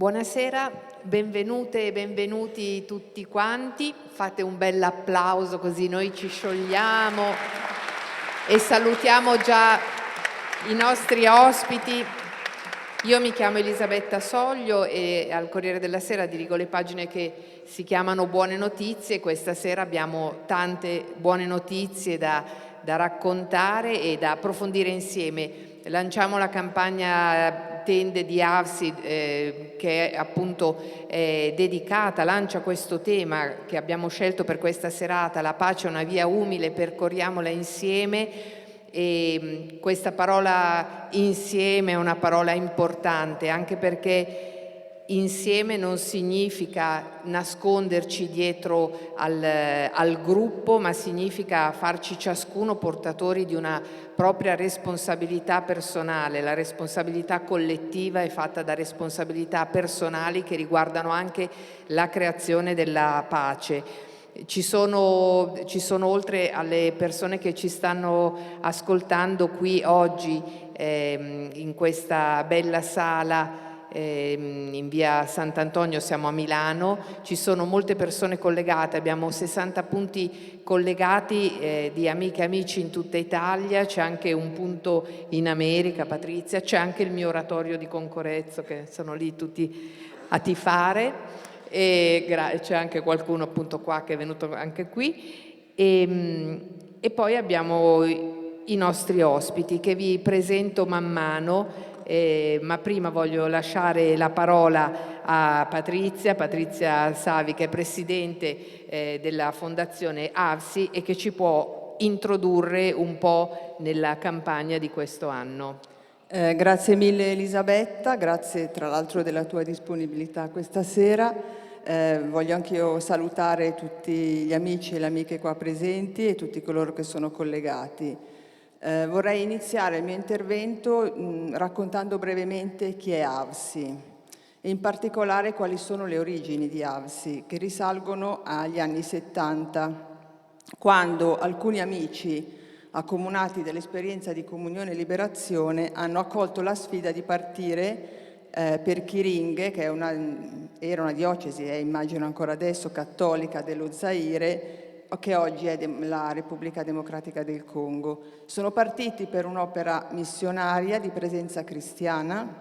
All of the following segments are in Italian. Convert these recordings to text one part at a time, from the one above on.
Buonasera, benvenute e benvenuti tutti quanti. Fate un bel applauso così noi ci sciogliamo e salutiamo già i nostri ospiti. Io mi chiamo Elisabetta Soglio e al Corriere della Sera dirigo le pagine che si chiamano Buone Notizie. Questa sera abbiamo tante buone notizie da raccontare e da approfondire insieme. Lanciamo la campagna Tende di AVSI che è appunto dedicata, lancia questo tema che abbiamo scelto per questa serata: la pace è una via umile, percorriamola insieme. E questa parola insieme è una parola importante, anche perché insieme non significa nasconderci dietro al gruppo, ma significa farci ciascuno portatori di una propria responsabilità personale. La responsabilità collettiva è fatta da responsabilità personali che riguardano anche la creazione della pace. Ci sono oltre alle persone che ci stanno ascoltando qui oggi in questa bella sala in via Sant'Antonio, siamo a Milano, ci sono molte persone collegate, abbiamo 60 punti collegati di amiche e amici in tutta Italia, c'è anche un punto in America, Patrizia, c'è anche il mio oratorio di Concorezzo che sono lì tutti a tifare. E c'è anche qualcuno appunto qua che è venuto anche qui e poi abbiamo i nostri ospiti che vi presento man mano, ma prima voglio lasciare la parola a Patrizia Savi, che è presidente della Fondazione AVSI e che ci può introdurre un po' nella campagna di questo anno. Grazie mille Elisabetta, grazie tra l'altro della tua disponibilità questa sera. Voglio anch'io salutare tutti gli amici e le amiche qua presenti e tutti coloro che sono collegati. Vorrei iniziare il mio intervento raccontando brevemente chi è AVSI e in particolare quali sono le origini di AVSI, che risalgono agli anni 70, quando alcuni amici accomunati dall'esperienza di comunione e liberazione hanno accolto la sfida di partire per Chiringhe, che era una diocesi e immagino ancora adesso cattolica dello Zaire, che oggi è la Repubblica Democratica del Congo. Sono partiti per un'opera missionaria di presenza cristiana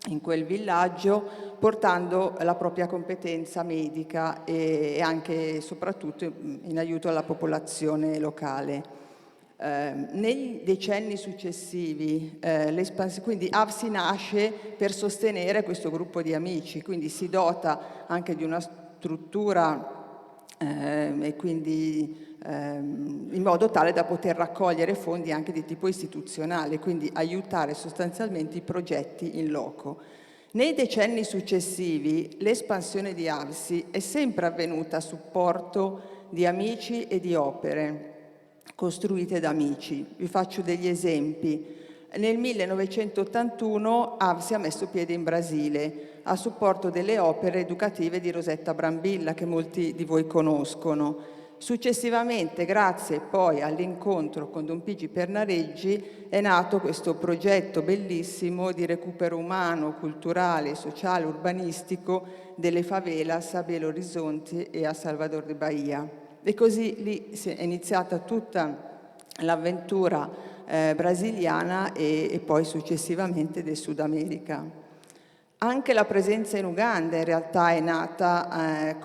in quel villaggio, portando la propria competenza medica e anche e soprattutto in aiuto alla popolazione locale. Nei decenni successivi, quindi AVSI nasce per sostenere questo gruppo di amici, quindi si dota anche di una struttura e quindi in modo tale da poter raccogliere fondi anche di tipo istituzionale, quindi aiutare sostanzialmente i progetti in loco. Nei decenni successivi l'espansione di AVSI è sempre avvenuta a supporto di amici e di opere costruite da amici. Vi faccio degli esempi. Nel 1981 AVSI ha messo piede in Brasile a supporto delle opere educative di Rosetta Brambilla, che molti di voi conoscono. Successivamente, grazie poi all'incontro con Don Pigi Pernareggi, è nato questo progetto bellissimo di recupero umano, culturale, sociale, urbanistico delle favelas a Belo Horizonte e a Salvador de Bahia. E così lì è iniziata tutta l'avventura brasiliana e poi successivamente del Sud America. Anche la presenza in Uganda in realtà è nata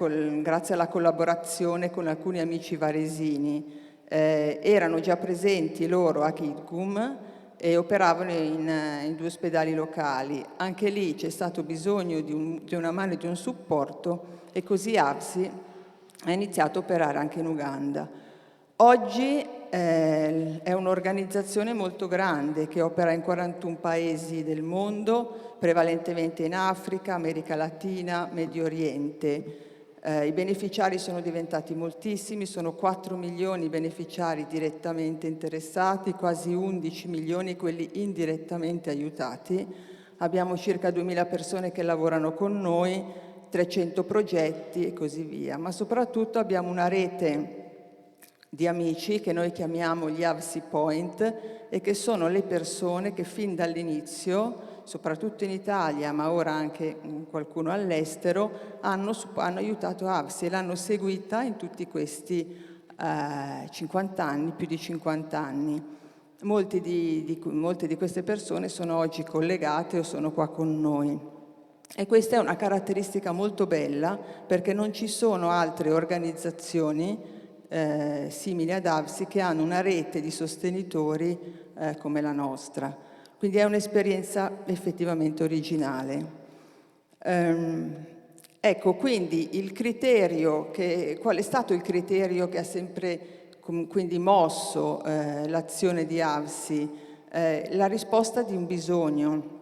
grazie alla collaborazione con alcuni amici varesini. Erano già presenti loro a Kitgum e operavano in 2 ospedali locali. Anche lì c'è stato bisogno di una mano e di un supporto e così AVSI ha iniziato a operare anche in Uganda. Oggi è un'organizzazione molto grande che opera in 41 paesi del mondo, prevalentemente in Africa, America Latina, Medio Oriente. I beneficiari sono diventati moltissimi, sono 4 milioni i beneficiari direttamente interessati, quasi 11 milioni quelli indirettamente aiutati. Abbiamo circa 2000 persone che lavorano con noi, 300 progetti e così via, ma soprattutto abbiamo una rete di amici che noi chiamiamo gli AVSI Point e che sono le persone che fin dall'inizio soprattutto in Italia, ma ora anche qualcuno all'estero, hanno aiutato AVSI e l'hanno seguita in tutti questi 50 anni, più di 50 anni. Molte di queste persone sono oggi collegate o sono qua con noi. E questa è una caratteristica molto bella, perché non ci sono altre organizzazioni simili ad AVSI che hanno una rete di sostenitori come la nostra. Quindi è un'esperienza effettivamente originale. Ecco, quindi il criterio qual è stato il criterio che ha sempre quindi mosso l'azione di AVSI? La risposta di un bisogno.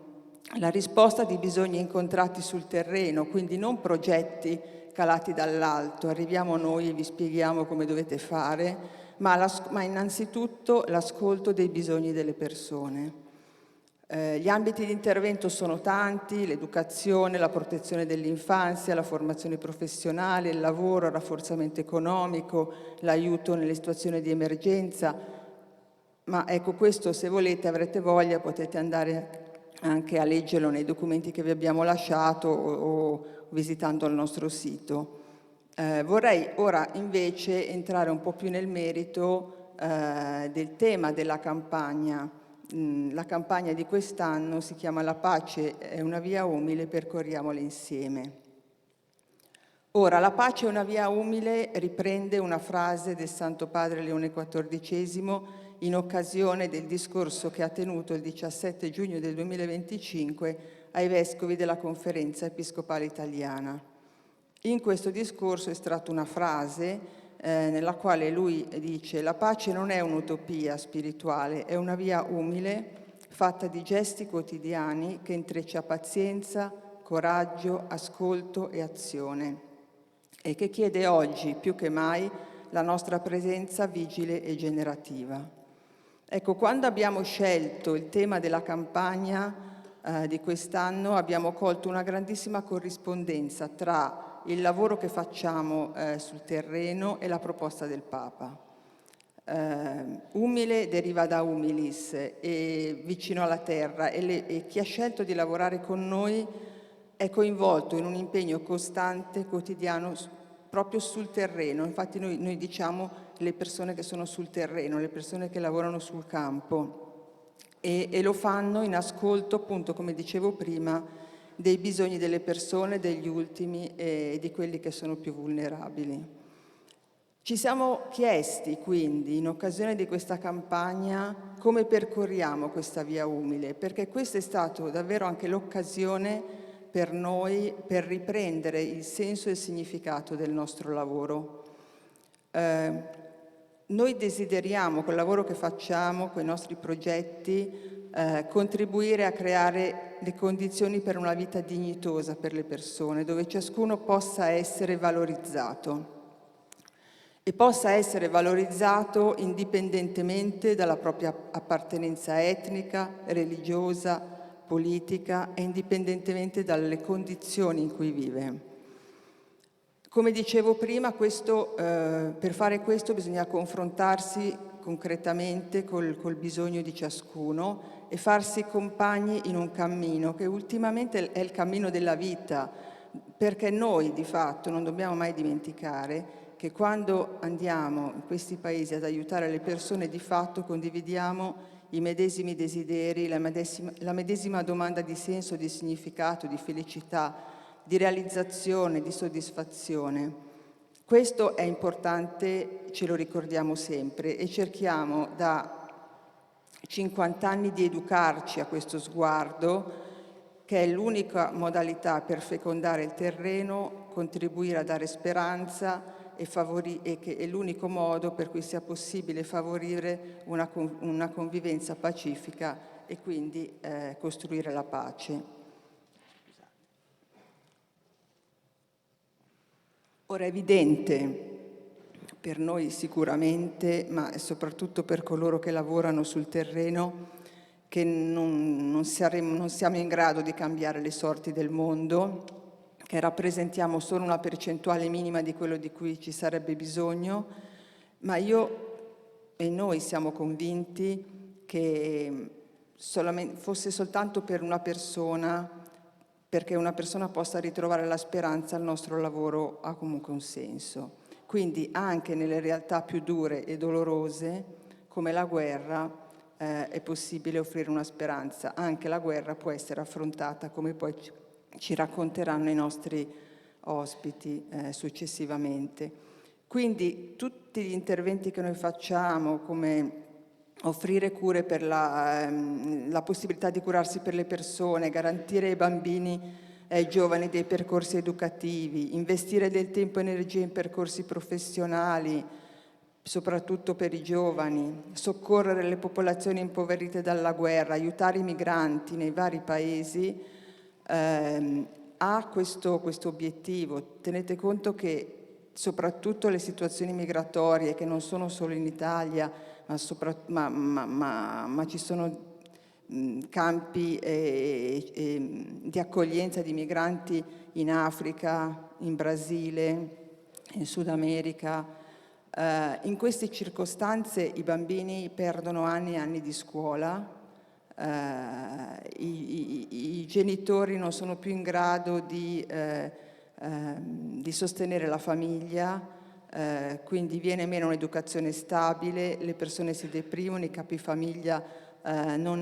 La risposta di bisogni incontrati sul terreno, quindi non progetti calati dall'alto, arriviamo noi e vi spieghiamo come dovete fare, ma innanzitutto l'ascolto dei bisogni delle persone. Gli ambiti di intervento sono tanti: l'educazione, la protezione dell'infanzia, la formazione professionale, il lavoro, il rafforzamento economico, l'aiuto nelle situazioni di emergenza. Ma ecco, questo, se volete, avrete voglia, potete andare anche a leggerlo nei documenti che vi abbiamo lasciato o visitando il nostro sito. Vorrei ora invece entrare un po' più nel merito del tema della campagna. La campagna di quest'anno si chiama La pace è una via umile, percorriamola insieme. Ora, la pace è una via umile riprende una frase del Santo Padre Leone XIV in occasione del discorso che ha tenuto il 17 giugno del 2025 ai Vescovi della Conferenza Episcopale Italiana. In questo discorso è estratta una frase nella quale lui dice: la pace non è un'utopia spirituale, è una via umile fatta di gesti quotidiani che intreccia pazienza, coraggio, ascolto e azione, e che chiede oggi più che mai la nostra presenza vigile e generativa. Ecco, quando abbiamo scelto il tema della campagna di quest'anno abbiamo colto una grandissima corrispondenza tra il lavoro che facciamo sul terreno e la proposta del Papa. Umile deriva da humilis, e vicino alla terra, e chi ha scelto di lavorare con noi è coinvolto in un impegno costante, quotidiano, proprio sul terreno. Infatti noi diciamo le persone che sono sul terreno, le persone che lavorano sul campo, e lo fanno in ascolto, appunto, come dicevo prima, dei bisogni delle persone, degli ultimi e di quelli che sono più vulnerabili. Ci siamo chiesti quindi, in occasione di questa campagna, come percorriamo questa via umile, perché questa è stata davvero anche l'occasione per noi per riprendere il senso e il significato del nostro lavoro. Noi desideriamo, col lavoro che facciamo, con i nostri progetti, contribuire a creare le condizioni per una vita dignitosa per le persone, dove ciascuno possa essere valorizzato. E possa essere valorizzato indipendentemente dalla propria appartenenza etnica, religiosa, politica e indipendentemente dalle condizioni in cui vive. Come dicevo prima, per fare questo bisogna confrontarsi concretamente col bisogno di ciascuno e farsi compagni in un cammino che ultimamente è il cammino della vita, perché noi di fatto non dobbiamo mai dimenticare che quando andiamo in questi paesi ad aiutare le persone, di fatto condividiamo i medesimi desideri, la medesima domanda di senso, di significato, di felicità, di realizzazione, di soddisfazione. Questo è importante, ce lo ricordiamo sempre, e cerchiamo da 50 anni di educarci a questo sguardo, che è l'unica modalità per fecondare il terreno, contribuire a dare speranza e che è l'unico modo per cui sia possibile favorire una convivenza pacifica e quindi costruire la pace. Ora è evidente per noi sicuramente, ma soprattutto per coloro che lavorano sul terreno, che non siamo in grado di cambiare le sorti del mondo, che rappresentiamo solo una percentuale minima di quello di cui ci sarebbe bisogno, ma io e noi siamo convinti che fosse soltanto per una persona, perché una persona possa ritrovare la speranza, il nostro lavoro ha comunque un senso. Quindi anche nelle realtà più dure e dolorose, come la guerra, è possibile offrire una speranza. Anche la guerra può essere affrontata, come poi ci racconteranno i nostri ospiti successivamente. Quindi tutti gli interventi che noi facciamo, come offrire cure per la possibilità di curarsi per le persone, garantire ai bambini e ai giovani dei percorsi educativi, investire del tempo e energie in percorsi professionali, soprattutto per i giovani, soccorrere le popolazioni impoverite dalla guerra, aiutare i migranti nei vari paesi, ha questo obiettivo. Tenete conto che soprattutto le situazioni migratorie, che non sono solo in Italia, ma ci sono campi di accoglienza di migranti in Africa, in Brasile, in Sud America. In queste circostanze i bambini perdono anni e anni di scuola, i genitori non sono più in grado di sostenere la famiglia, quindi viene meno un'educazione stabile, le persone si deprimono, i capifamiglia non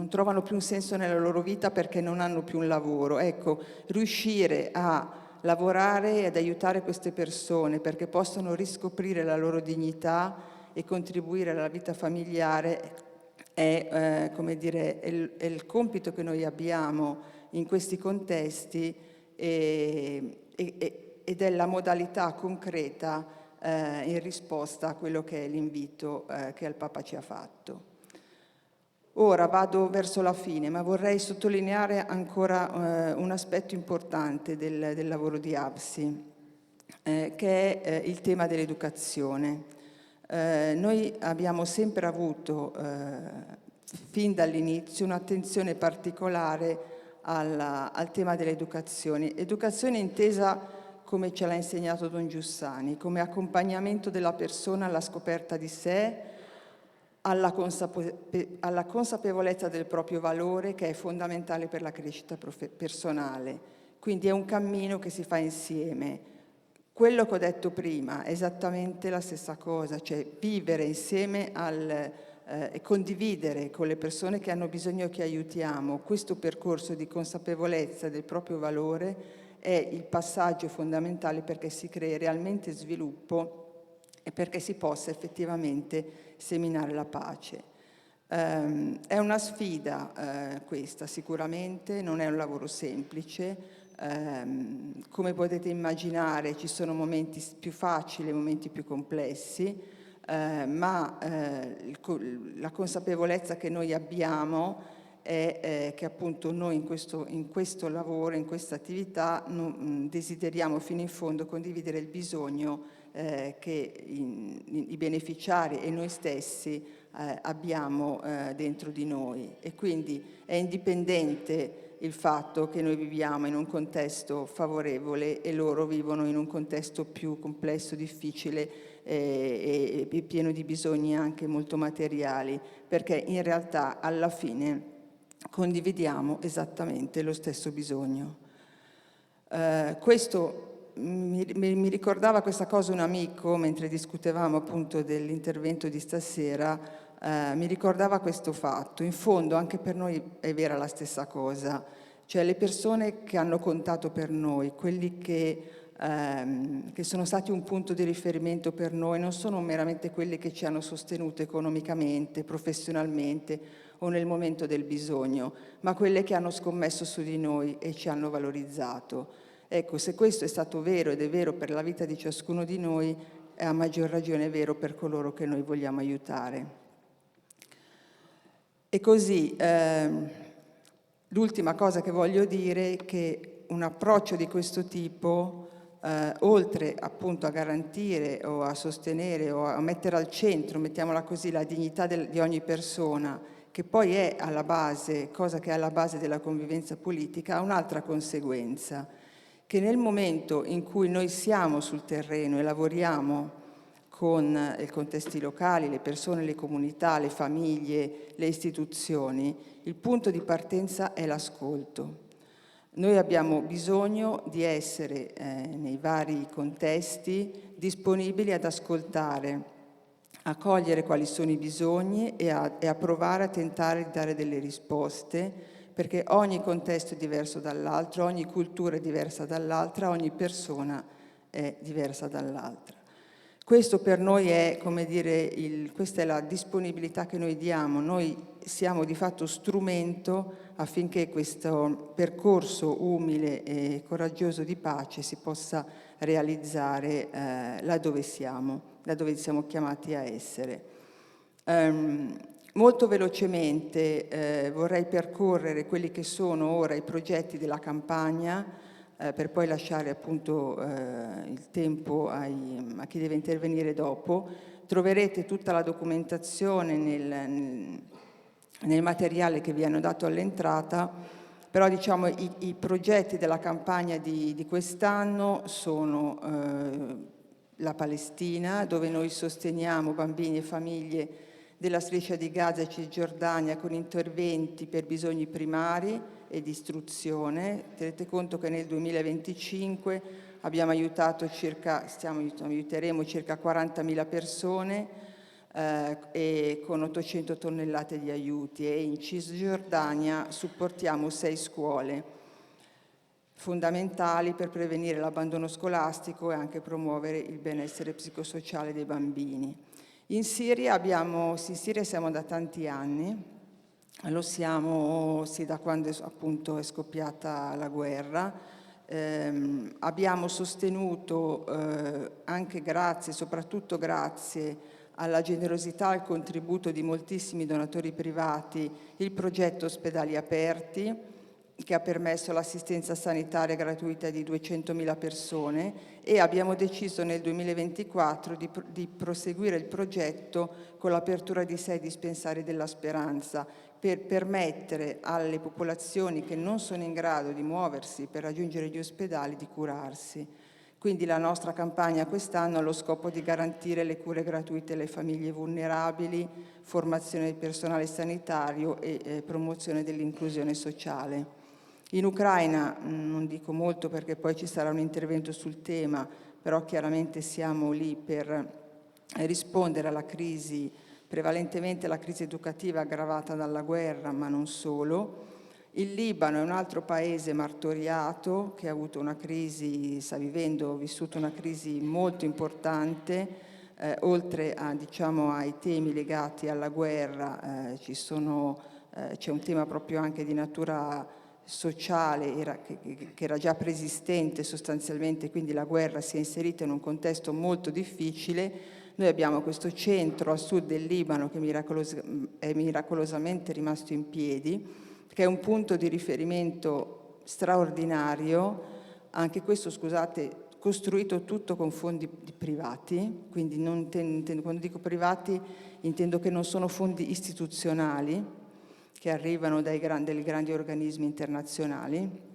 trovano più un senso nella loro vita perché non hanno più un lavoro. Ecco, riuscire a lavorare e ad aiutare queste persone perché possano riscoprire la loro dignità e contribuire alla vita familiare è il compito che noi abbiamo in questi contesti ed è la modalità concreta in risposta a quello che è l'invito che il Papa ci ha fatto. Ora vado verso la fine, ma vorrei sottolineare ancora un aspetto importante del lavoro di ABSI, che è il tema dell'educazione. Noi abbiamo sempre avuto, fin dall'inizio, un'attenzione particolare al tema dell'educazione. Educazione intesa, come ce l'ha insegnato Don Giussani, come accompagnamento della persona alla scoperta di sé, alla consapevolezza del proprio valore, che è fondamentale per la crescita personale. Quindi è un cammino che si fa insieme. Quello che ho detto prima è esattamente la stessa cosa, cioè vivere insieme e condividere con le persone che hanno bisogno che aiutiamo questo percorso di consapevolezza del proprio valore è il passaggio fondamentale perché si crei realmente sviluppo e perché si possa effettivamente seminare la pace. È una sfida questa sicuramente, non è un lavoro semplice. Come potete immaginare ci sono momenti più facili e momenti più complessi, ma la consapevolezza che noi abbiamo è che appunto noi in questo lavoro, in questa attività, desideriamo fino in fondo condividere il bisogno che i beneficiari e noi stessi abbiamo dentro di noi, e quindi è indipendente il fatto che noi viviamo in un contesto favorevole e loro vivono in un contesto più complesso, difficile e pieno di bisogni anche molto materiali, perché in realtà alla fine condividiamo esattamente lo stesso bisogno. Questo mi ricordava questa cosa un amico mentre discutevamo appunto dell'intervento di stasera, mi ricordava questo fatto. In fondo anche per noi è vera la stessa cosa, cioè le persone che hanno contato per noi, quelli che sono stati un punto di riferimento per noi, non sono meramente quelli che ci hanno sostenuto economicamente, professionalmente o nel momento del bisogno, ma quelle che hanno scommesso su di noi e ci hanno valorizzato. Ecco, se questo è stato vero ed è vero per la vita di ciascuno di noi, è a maggior ragione vero per coloro che noi vogliamo aiutare. E così, l'ultima cosa che voglio dire è che un approccio di questo tipo, oltre appunto a garantire o a sostenere o a mettere al centro, mettiamola così, la dignità di ogni persona, che poi è alla base, cosa che è alla base della convivenza politica, ha un'altra conseguenza, che nel momento in cui noi siamo sul terreno e lavoriamo con i contesti locali, le persone, le comunità, le famiglie, le istituzioni, il punto di partenza è l'ascolto. Noi abbiamo bisogno di essere nei vari contesti disponibili ad ascoltare, a cogliere quali sono i bisogni e a provare a tentare di dare delle risposte, perché ogni contesto è diverso dall'altro, ogni cultura è diversa dall'altra, ogni persona è diversa dall'altra. Questo per noi è, come dire, questa è la disponibilità che noi diamo. Noi siamo di fatto strumento affinché questo percorso umile e coraggioso di pace si possa realizzare laddove siamo chiamati a essere. Molto velocemente vorrei percorrere quelli che sono ora i progetti della campagna, per poi lasciare appunto il tempo a chi deve intervenire dopo. Troverete tutta la documentazione nel materiale che vi hanno dato all'entrata, però diciamo i progetti della campagna di quest'anno sono la Palestina, dove noi sosteniamo bambini e famiglie della striscia di Gaza e Cisgiordania con interventi per bisogni primari e di istruzione. Tenete conto che nel 2025 aiuteremo circa 40.000 persone e con 800 tonnellate di aiuti, e in Cisgiordania supportiamo 6 scuole fondamentali per prevenire l'abbandono scolastico e anche promuovere il benessere psicosociale dei bambini. In Siria siamo da tanti anni, lo siamo sì da quando appunto è scoppiata la guerra. Abbiamo sostenuto anche soprattutto grazie alla generosità e al contributo di moltissimi donatori privati, il progetto Ospedali Aperti, che ha permesso l'assistenza sanitaria gratuita di 200.000 persone, e abbiamo deciso nel 2024 di proseguire il progetto con l'apertura di 6 dispensari della Speranza, per permettere alle popolazioni che non sono in grado di muoversi per raggiungere gli ospedali di curarsi. Quindi la nostra campagna quest'anno ha lo scopo di garantire le cure gratuite alle famiglie vulnerabili, formazione del personale sanitario e promozione dell'inclusione sociale. In Ucraina non dico molto perché poi ci sarà un intervento sul tema, però chiaramente siamo lì per rispondere alla crisi, prevalentemente alla crisi educativa aggravata dalla guerra, ma non solo. Il Libano è un altro paese martoriato che ha avuto una crisi, vissuto una crisi molto importante. Oltre ai temi legati alla guerra, c'è un tema proprio anche di natura sociale che era già preesistente sostanzialmente, quindi la guerra si è inserita in un contesto molto difficile. Noi abbiamo questo centro a sud del Libano che è miracolosamente rimasto in piedi, che è un punto di riferimento straordinario, anche questo, scusate, costruito tutto con fondi privati, quindi quando dico privati intendo che non sono fondi istituzionali, che arrivano dai grandi organismi internazionali.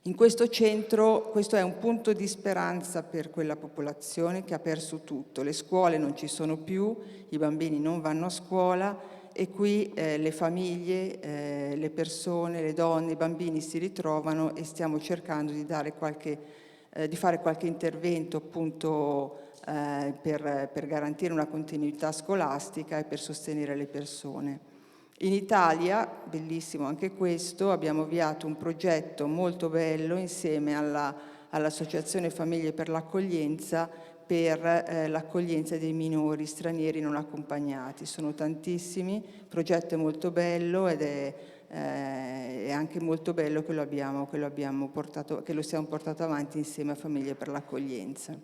In questo centro, questo è un punto di speranza per quella popolazione che ha perso tutto. Le scuole non ci sono più, i bambini non vanno a scuola, e qui le famiglie, le persone, le donne, i bambini si ritrovano, e stiamo cercando di fare qualche intervento appunto per garantire una continuità scolastica e per sostenere le persone. In Italia, bellissimo anche questo, abbiamo avviato un progetto molto bello insieme all'Associazione Famiglie per l'Accoglienza, per l'accoglienza dei minori stranieri non accompagnati. Sono tantissimi, il progetto è molto bello ed è anche molto bello che lo stiamo portato avanti insieme a Famiglie per l'Accoglienza.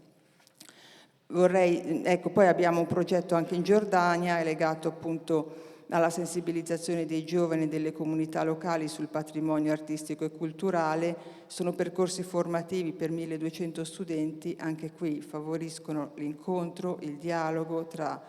Poi abbiamo un progetto anche in Giordania, legato appunto alla sensibilizzazione dei giovani e delle comunità locali sul patrimonio artistico e culturale. Sono percorsi formativi per 1.200 studenti, anche qui favoriscono l'incontro, il dialogo tra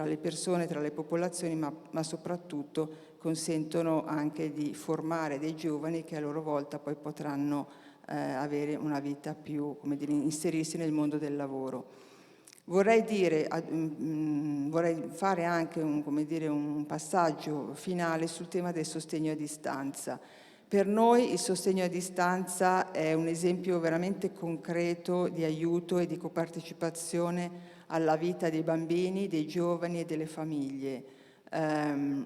le persone, tra le popolazioni, ma soprattutto consentono anche di formare dei giovani che a loro volta poi potranno avere una vita più, inserirsi nel mondo del lavoro. Vorrei fare anche un passaggio finale sul tema del sostegno a distanza. Per noi il sostegno a distanza è un esempio veramente concreto di aiuto e di copartecipazione alla vita dei bambini, dei giovani e delle famiglie.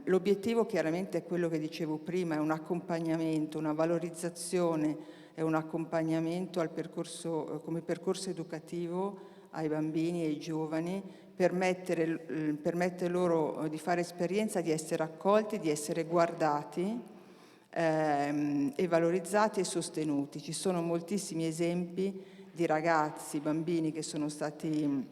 L'obiettivo chiaramente è quello che dicevo prima, è un accompagnamento, una valorizzazione, è un accompagnamento al percorso, come percorso educativo ai bambini e ai giovani, permette loro di fare esperienza, di essere accolti, di essere guardati e valorizzati e sostenuti. Ci sono moltissimi esempi di ragazzi, bambini che sono stati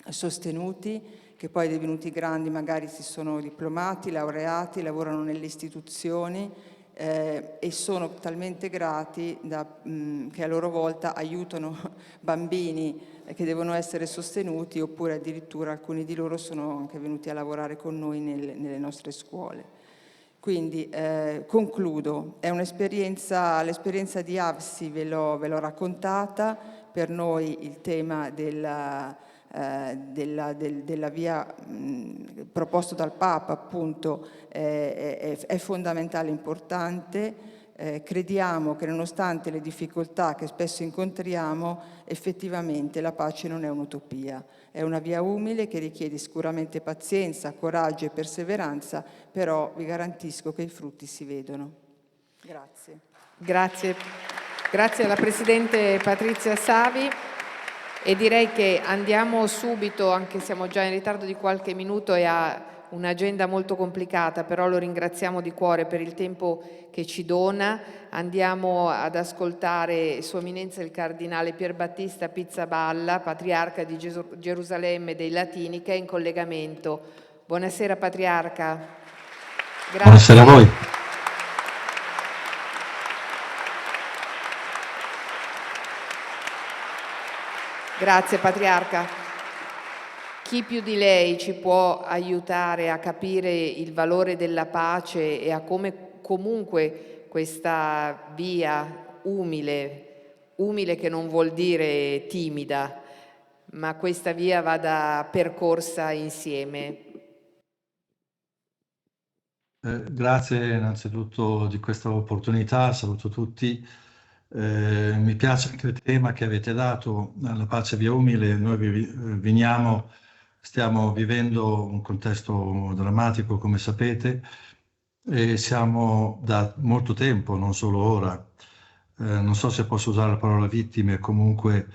sostenuti, che poi divenuti grandi magari si sono diplomati, laureati, lavorano nelle istituzioni e sono talmente grati che a loro volta aiutano bambini che devono essere sostenuti, oppure addirittura alcuni di loro sono anche venuti a lavorare con noi nelle nostre scuole. Quindi concludo, è l'esperienza di AVSI ve l'ho raccontata, per noi il tema della via proposto dal Papa appunto è fondamentale e importante. Crediamo che nonostante le difficoltà che spesso incontriamo, effettivamente la pace non è un'utopia, è una via umile che richiede sicuramente pazienza, coraggio e perseveranza, però vi garantisco che i frutti si vedono. Grazie. Grazie. Grazie alla Presidente Patrizia Savi. E direi che andiamo subito, anche se siamo già in ritardo di qualche minuto e ha un'agenda molto complicata, però lo ringraziamo di cuore per il tempo che ci dona. Andiamo ad ascoltare Sua Eminenza il Cardinale Pierbattista Pizzaballa, Patriarca di Gerusalemme dei Latini, che è in collegamento. Buonasera Patriarca. Grazie. Buonasera a voi. Grazie Patriarca. Chi più di lei ci può aiutare a capire il valore della pace e a come comunque questa via umile che non vuol dire timida, ma questa via vada percorsa insieme? Grazie innanzitutto di questa opportunità, saluto tutti. Mi piace anche il tema che avete dato, la pace via umile. Noi stiamo vivendo un contesto drammatico, come sapete, e siamo da molto tempo, non solo ora. Non so se posso usare la parola vittime, comunque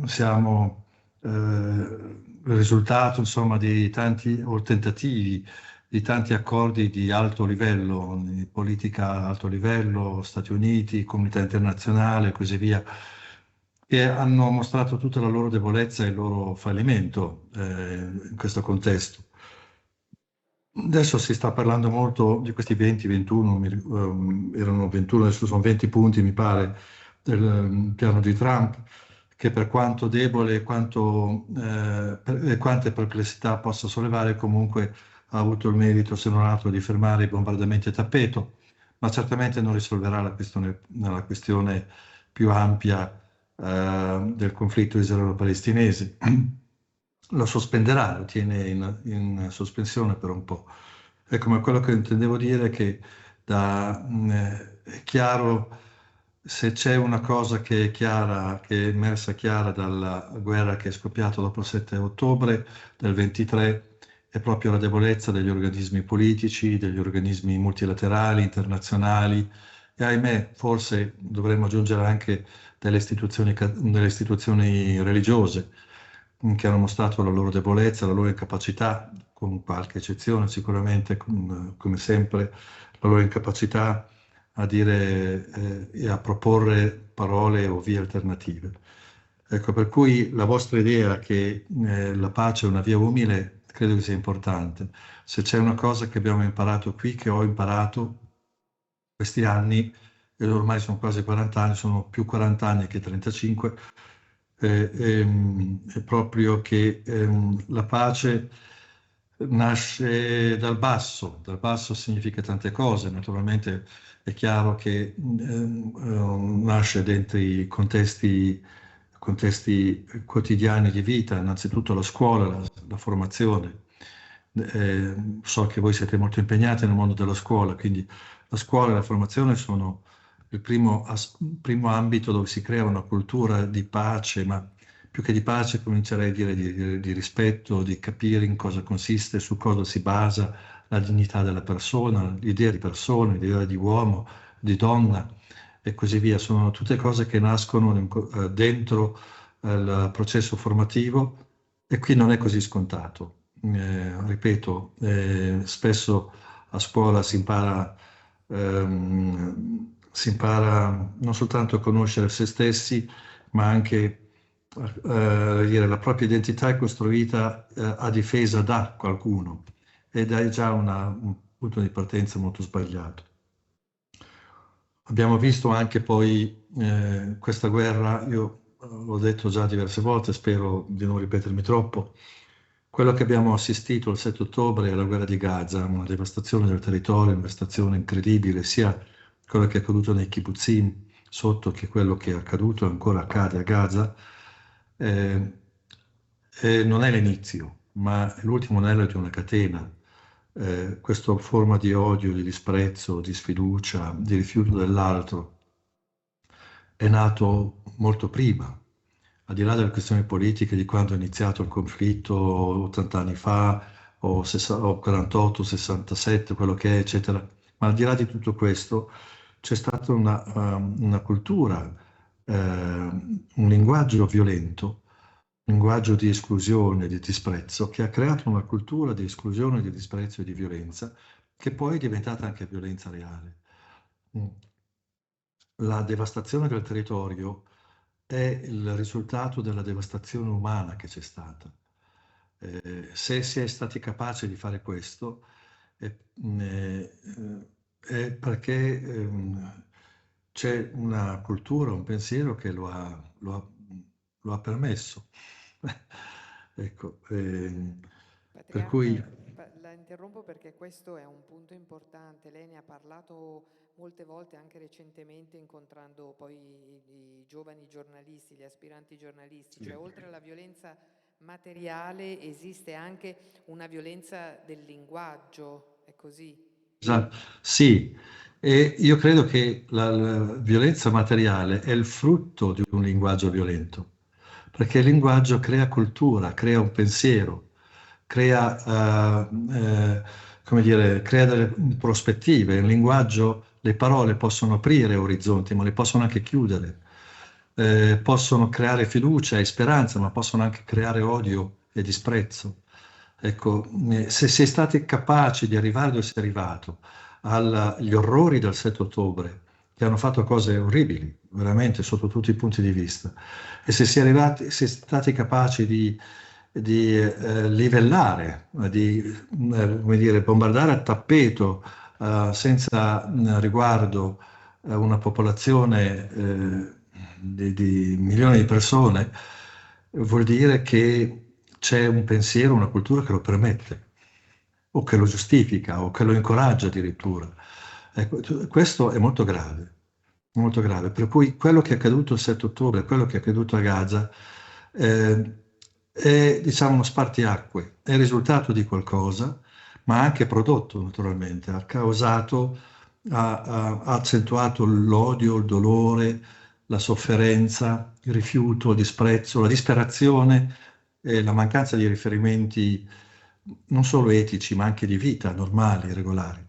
siamo il risultato, insomma, di tanti tentativi di tanti accordi di alto livello, di politica alto livello, Stati Uniti, comunità internazionale e così via, che hanno mostrato tutta la loro debolezza e il loro fallimento in questo contesto. Adesso si sta parlando molto di questi 20-21, erano 21, adesso sono 20 punti, mi pare, del piano di Trump, che per quanto debole e quante perplessità possa sollevare, comunque ha avuto il merito, se non altro, di fermare i bombardamenti a tappeto, ma certamente non risolverà la questione più ampia del conflitto israelo-palestinese. Lo sospenderà, lo tiene in sospensione per un po'. Ecco, ma quello che intendevo dire è che è chiaro, se c'è una cosa che è chiara, che è emersa chiara dalla guerra che è scoppiata dopo il 7 ottobre del 23, è proprio la debolezza degli organismi politici, degli organismi multilaterali, internazionali e ahimè forse dovremmo aggiungere anche delle istituzioni religiose che hanno mostrato la loro debolezza, la loro incapacità, con qualche eccezione sicuramente, come sempre, la loro incapacità a dire e a proporre parole o vie alternative. Ecco, per cui la vostra idea che la pace è una via umile credo che sia importante. Se c'è una cosa che abbiamo imparato qui, che ho imparato questi anni, e ormai sono quasi 40 anni, sono più 40 anni che 35, è proprio che la pace nasce dal basso. Dal basso significa tante cose, naturalmente è chiaro che nasce dentro i contesti contesti quotidiani di vita, innanzitutto la scuola, la formazione. So che voi siete molto impegnati nel mondo della scuola, quindi la scuola e la formazione sono il primo ambito dove si crea una cultura di pace, ma più che di pace comincerei a dire di rispetto, di capire in cosa consiste, su cosa si basa la dignità della persona, l'idea di persona, l'idea di uomo, di donna e così via. Sono tutte cose che nascono dentro il processo formativo e qui non è così scontato. Ripeto, spesso a scuola si impara non soltanto a conoscere se stessi, ma anche dire, la propria identità è costruita a difesa da qualcuno ed è già un punto di partenza molto sbagliato. Abbiamo visto anche poi questa guerra, io l'ho detto già diverse volte, spero di non ripetermi troppo, quello che abbiamo assistito il 7 ottobre è la guerra di Gaza, una devastazione del territorio, una devastazione incredibile, sia quello che è accaduto nei kibbutzim sotto che quello che è accaduto e ancora accade a Gaza. Non è l'inizio, ma è l'ultimo anello di una catena. Questa forma di odio, di disprezzo, di sfiducia, di rifiuto dell'altro è nato molto prima, al di là delle questioni politiche di quando è iniziato il conflitto 80 anni fa o 48, 67, quello che è, eccetera. Ma al di là di tutto questo c'è stata una cultura, un linguaggio violento, un linguaggio di esclusione, di disprezzo, che ha creato una cultura di esclusione, di disprezzo e di violenza, che poi è diventata anche violenza reale. La devastazione del territorio è il risultato della devastazione umana che c'è stata. Se si è stati capaci di fare questo è perché c'è una cultura, un pensiero che lo ha permesso. Ecco, per cui La interrompo perché questo è un punto importante. Lei ne ha parlato molte volte, anche recentemente, incontrando poi i giovani giornalisti, gli aspiranti giornalisti. Cioè, oltre alla violenza materiale esiste anche una violenza del linguaggio, è così? sì, e io credo che la violenza materiale è il frutto di un linguaggio violento, perché il linguaggio crea cultura, crea un pensiero, crea, come dire, crea delle prospettive. Il linguaggio, le parole possono aprire orizzonti, ma li possono anche chiudere. Possono creare fiducia e speranza, ma possono anche creare odio e disprezzo. Ecco, se si è stati capaci di arrivare dove si è arrivato, agli orrori del 7 ottobre, che hanno fatto cose orribili, veramente, sotto tutti i punti di vista, e se si è stati capaci di livellare, di come dire, bombardare a tappeto senza riguardo una popolazione di milioni di persone, vuol dire che c'è un pensiero, una cultura che lo permette, o che lo giustifica, o che lo incoraggia addirittura. Ecco, questo è molto grave, molto grave. Per cui quello che è accaduto il 7 ottobre, quello che è accaduto a Gaza, è diciamo uno spartiacque, è il risultato di qualcosa, ma ha anche prodotto naturalmente, ha causato, ha accentuato l'odio, il dolore, la sofferenza, il rifiuto, il disprezzo, la disperazione e la mancanza di riferimenti non solo etici, ma anche di vita normali, regolari.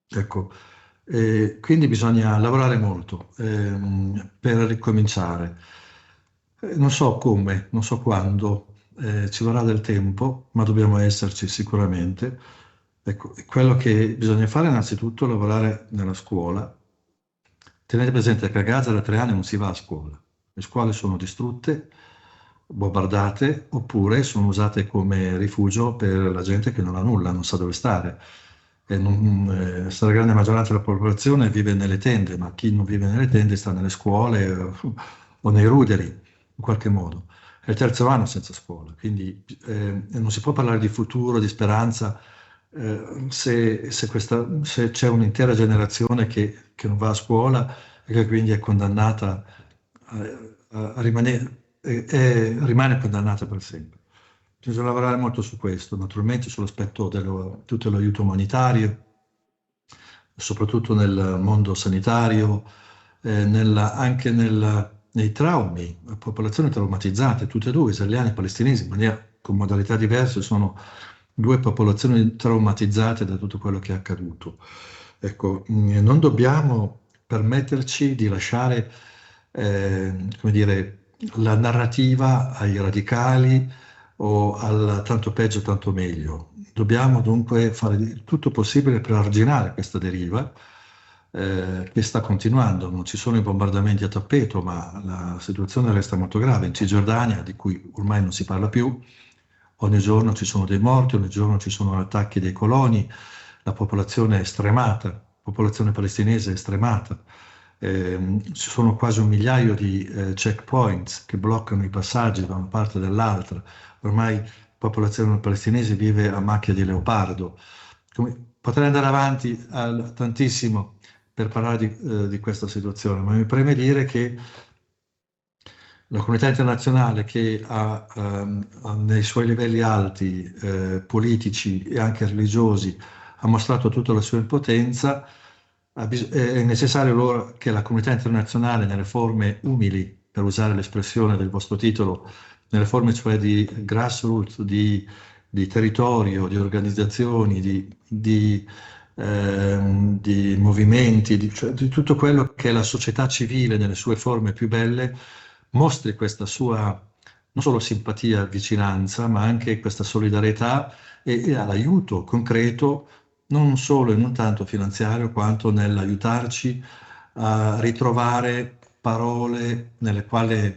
Ecco, quindi bisogna lavorare molto per ricominciare. Non so come, non so quando, ci vorrà del tempo, ma dobbiamo esserci sicuramente. Ecco, quello che bisogna fare innanzitutto è lavorare nella scuola. Tenete presente che a Gaza da 3 anni non si va a scuola. Le scuole sono distrutte, bombardate, oppure sono usate come rifugio per la gente che non ha nulla, non sa dove stare. La stragrande maggioranza della popolazione vive nelle tende, ma chi non vive nelle tende sta nelle scuole o nei ruderi, in qualche modo. È il terzo anno senza scuola, quindi non si può parlare di futuro, di speranza, se c'è un'intera generazione che non va a scuola e che quindi è condannata a rimanere, rimane condannata per sempre. Bisogna lavorare molto su questo, naturalmente sull'aspetto di tutto l'aiuto umanitario, soprattutto nel mondo sanitario, anche nei traumi, popolazioni traumatizzate, tutte e due, israeliani e palestinesi, con modalità diverse, sono due popolazioni traumatizzate da tutto quello che è accaduto. Ecco, non dobbiamo permetterci di lasciare, come dire, la narrativa ai radicali o al tanto peggio, tanto meglio. Dobbiamo dunque fare tutto possibile per arginare questa deriva che sta continuando. Non ci sono i bombardamenti a tappeto, ma la situazione resta molto grave. In Cisgiordania, di cui ormai non si parla più, ogni giorno ci sono dei morti, ogni giorno ci sono attacchi dei coloni, la popolazione è stremata, la popolazione palestinese è stremata. Ci sono quasi 1 migliaio di checkpoints che bloccano i passaggi da una parte e dall'altra. Ormai la popolazione palestinese vive a macchia di leopardo. Potrei andare avanti tantissimo per parlare di questa situazione, ma mi preme dire che la comunità internazionale, che nei suoi livelli alti politici e anche religiosi ha mostrato tutta la sua impotenza, è necessario allora che la comunità internazionale, nelle forme umili, per usare l'espressione del vostro titolo, nelle forme cioè di grassroots, di territorio, di organizzazioni, di movimenti, cioè di tutto quello che è la società civile nelle sue forme più belle, mostri questa sua non solo simpatia, vicinanza, ma anche questa solidarietà e l'aiuto concreto, non solo e non tanto finanziario, quanto nell'aiutarci a ritrovare parole nelle quali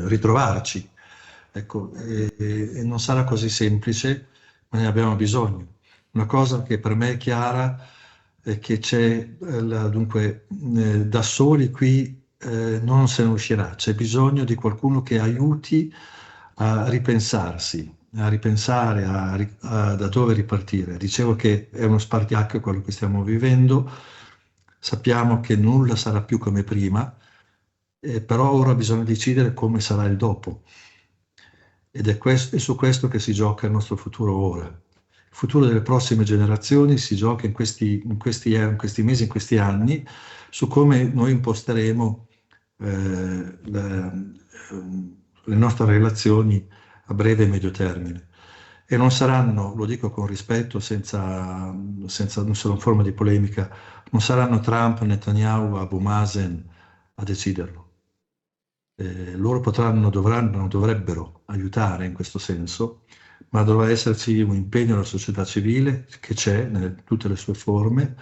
ritrovarci. Ecco, e non sarà così semplice, ma ne abbiamo bisogno. Una cosa che per me è chiara è che c'è, dunque, da soli qui non se ne uscirà, c'è bisogno di qualcuno che aiuti a ripensarsi, a ripensare da dove ripartire. Dicevo che è uno spartiacque quello che stiamo vivendo, sappiamo che nulla sarà più come prima, però ora bisogna decidere come sarà il dopo. Ed è su questo che si gioca il nostro futuro ora. Il futuro delle prossime generazioni si gioca in questi mesi, in questi anni, su come noi imposteremo le nostre relazioni a breve e medio termine. E non saranno, lo dico con rispetto, senza nessuna forma di polemica, non saranno Trump, Netanyahu, Abu Mazen a deciderlo. Loro dovrebbero aiutare in questo senso, ma dovrà esserci un impegno della società civile che c'è in tutte le sue forme,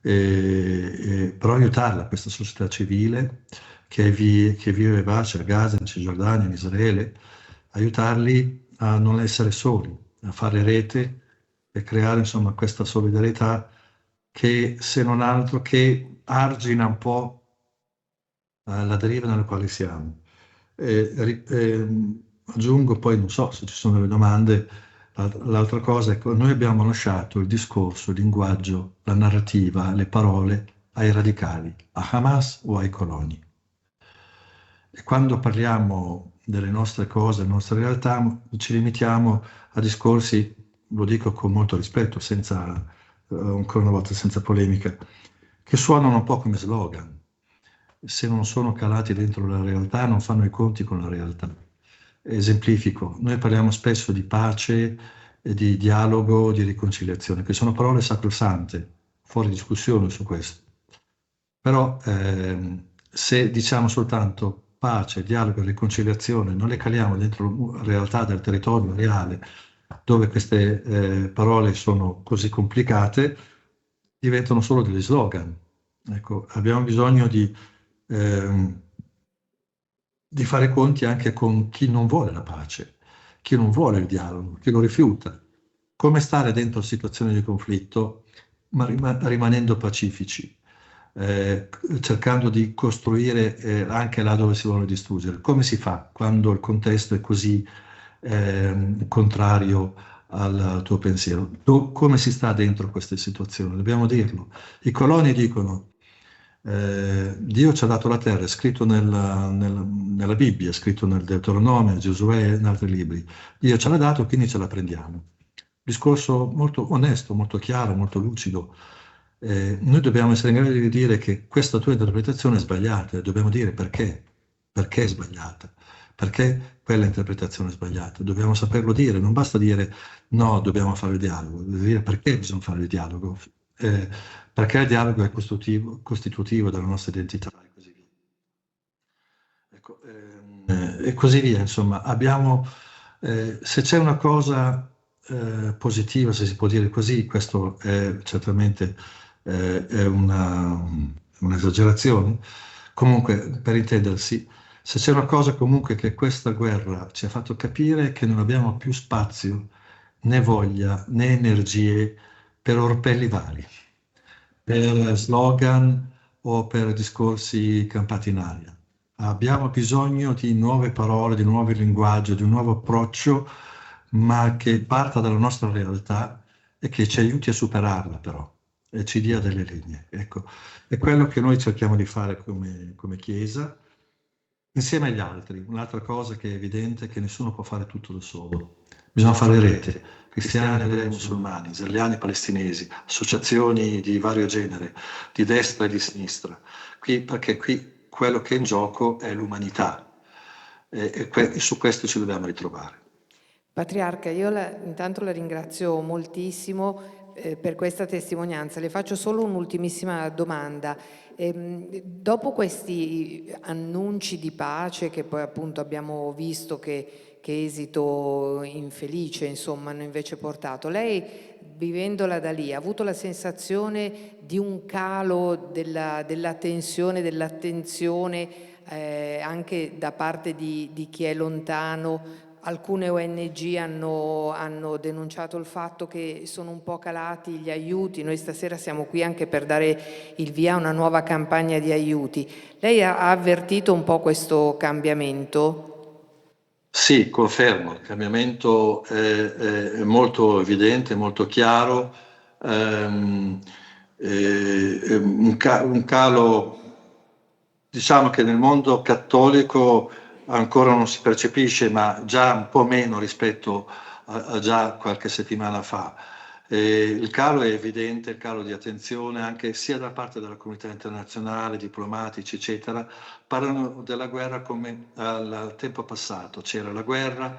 però aiutarla, questa società civile che vive e pace a Gaza, in Cisgiordania, in Israele, aiutarli a non essere soli, a fare rete e creare insomma questa solidarietà che, se non altro, che argina un po' la deriva nella quale siamo. Aggiungo poi, non so se ci sono delle domande, l'altra cosa è che noi abbiamo lasciato il discorso, il linguaggio, la narrativa, le parole ai radicali, a Hamas o ai coloni. E quando parliamo delle nostre cose, delle nostre realtà, ci limitiamo a discorsi, lo dico con molto rispetto, ancora una volta senza polemica, che suonano un po' come slogan. Se non sono calati dentro la realtà, non fanno i conti con la realtà. Esemplifico, noi parliamo spesso di pace, di dialogo, di riconciliazione, che sono parole sacrosante, fuori discussione su questo. Però se diciamo soltanto pace, dialogo e riconciliazione, non le caliamo dentro la realtà del territorio reale, dove queste parole sono così complicate, diventano solo degli slogan. Ecco, abbiamo bisogno di fare conti anche con chi non vuole la pace, chi non vuole il dialogo, chi lo rifiuta. Come stare dentro situazioni di conflitto, ma rimanendo pacifici, cercando di costruire anche là dove si vuole distruggere. Come si fa quando il contesto è così contrario al tuo pensiero? Come si sta dentro queste situazioni? Dobbiamo dirlo. I coloni dicono Dio ci ha dato la terra, è scritto nella Bibbia, è scritto nel Deuteronomio, Giosuè e in altri libri. Dio ce l'ha dato, quindi ce la prendiamo. Discorso molto onesto, molto chiaro, molto lucido. Noi dobbiamo essere in grado di dire che questa tua interpretazione è sbagliata, e dobbiamo dire perché è sbagliata, perché quella interpretazione è sbagliata. Dobbiamo saperlo dire, non basta dire no, dobbiamo fare il dialogo, dobbiamo dire perché bisogna fare il dialogo, perché il dialogo è costitutivo della nostra identità e così via. Ecco, e così via, insomma, se c'è una cosa positiva, se si può dire così, questo è certamente è un'esagerazione. Comunque, per intendersi, se c'è una cosa comunque che questa guerra ci ha fatto capire è che non abbiamo più spazio, né voglia, né energie per orpelli vari, per slogan o per discorsi campati in aria. Abbiamo bisogno di nuove parole, di nuovo linguaggio, di un nuovo approccio, ma che parta dalla nostra realtà e che ci aiuti a superarla però, e ci dia delle linee. Ecco, è quello che noi cerchiamo di fare come Chiesa, insieme agli altri. Un'altra cosa che è evidente è che nessuno può fare tutto da solo. Bisogna fare rete, cristiani, ebrei, musulmani, israeliani, palestinesi, associazioni di vario genere, di destra e di sinistra. Perché qui quello che è in gioco è l'umanità e su questo ci dobbiamo ritrovare. Patriarca, io intanto la ringrazio moltissimo per questa testimonianza. Le faccio solo un'ultimissima domanda. Dopo questi annunci di pace che poi appunto abbiamo visto che esito infelice insomma hanno invece portato, lei vivendola da lì ha avuto la sensazione di un calo della tensione, dell'attenzione anche da parte di chi è lontano? Alcune ONG hanno denunciato il fatto che sono un po' calati gli aiuti. Noi stasera siamo qui anche per dare il via a una nuova campagna di aiuti. Lei ha avvertito un po' questo cambiamento? Sì, confermo, il cambiamento è molto evidente, molto chiaro, un calo, diciamo che nel mondo cattolico ancora non si percepisce, ma già un po' meno rispetto a già qualche settimana fa. Il calo è evidente, il calo di attenzione anche sia da parte della comunità internazionale, diplomatici, eccetera, parlano della guerra come al tempo passato. C'era la guerra,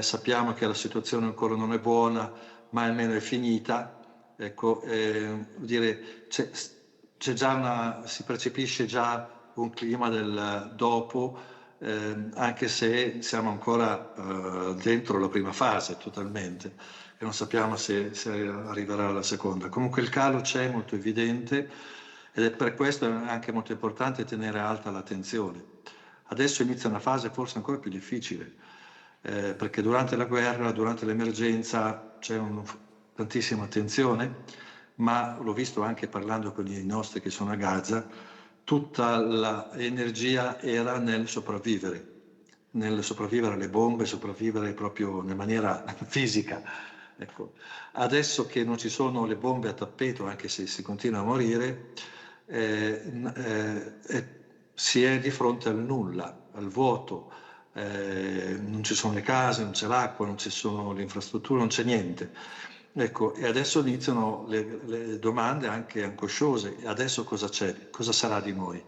sappiamo che la situazione ancora non è buona, ma almeno è finita. Ecco, dire, c'è già si percepisce già un clima del dopo, anche se siamo ancora dentro la prima fase totalmente e non sappiamo se arriverà la seconda. Comunque il calo c'è, molto evidente, ed è per questo anche molto importante tenere alta l'attenzione. Adesso inizia una fase forse ancora più difficile, perché durante la guerra, durante l'emergenza c'è tantissima attenzione, ma l'ho visto anche parlando con i nostri che sono a Gaza, tutta l'energia era nel sopravvivere alle bombe, sopravvivere proprio in maniera fisica. Ecco. Adesso che non ci sono le bombe a tappeto, anche se si continua a morire, si è di fronte al nulla, al vuoto. Non ci sono le case, non c'è l'acqua, non ci sono le infrastrutture, non c'è niente. Ecco, e adesso iniziano le domande anche angosciose. Adesso cosa c'è? Cosa sarà di noi?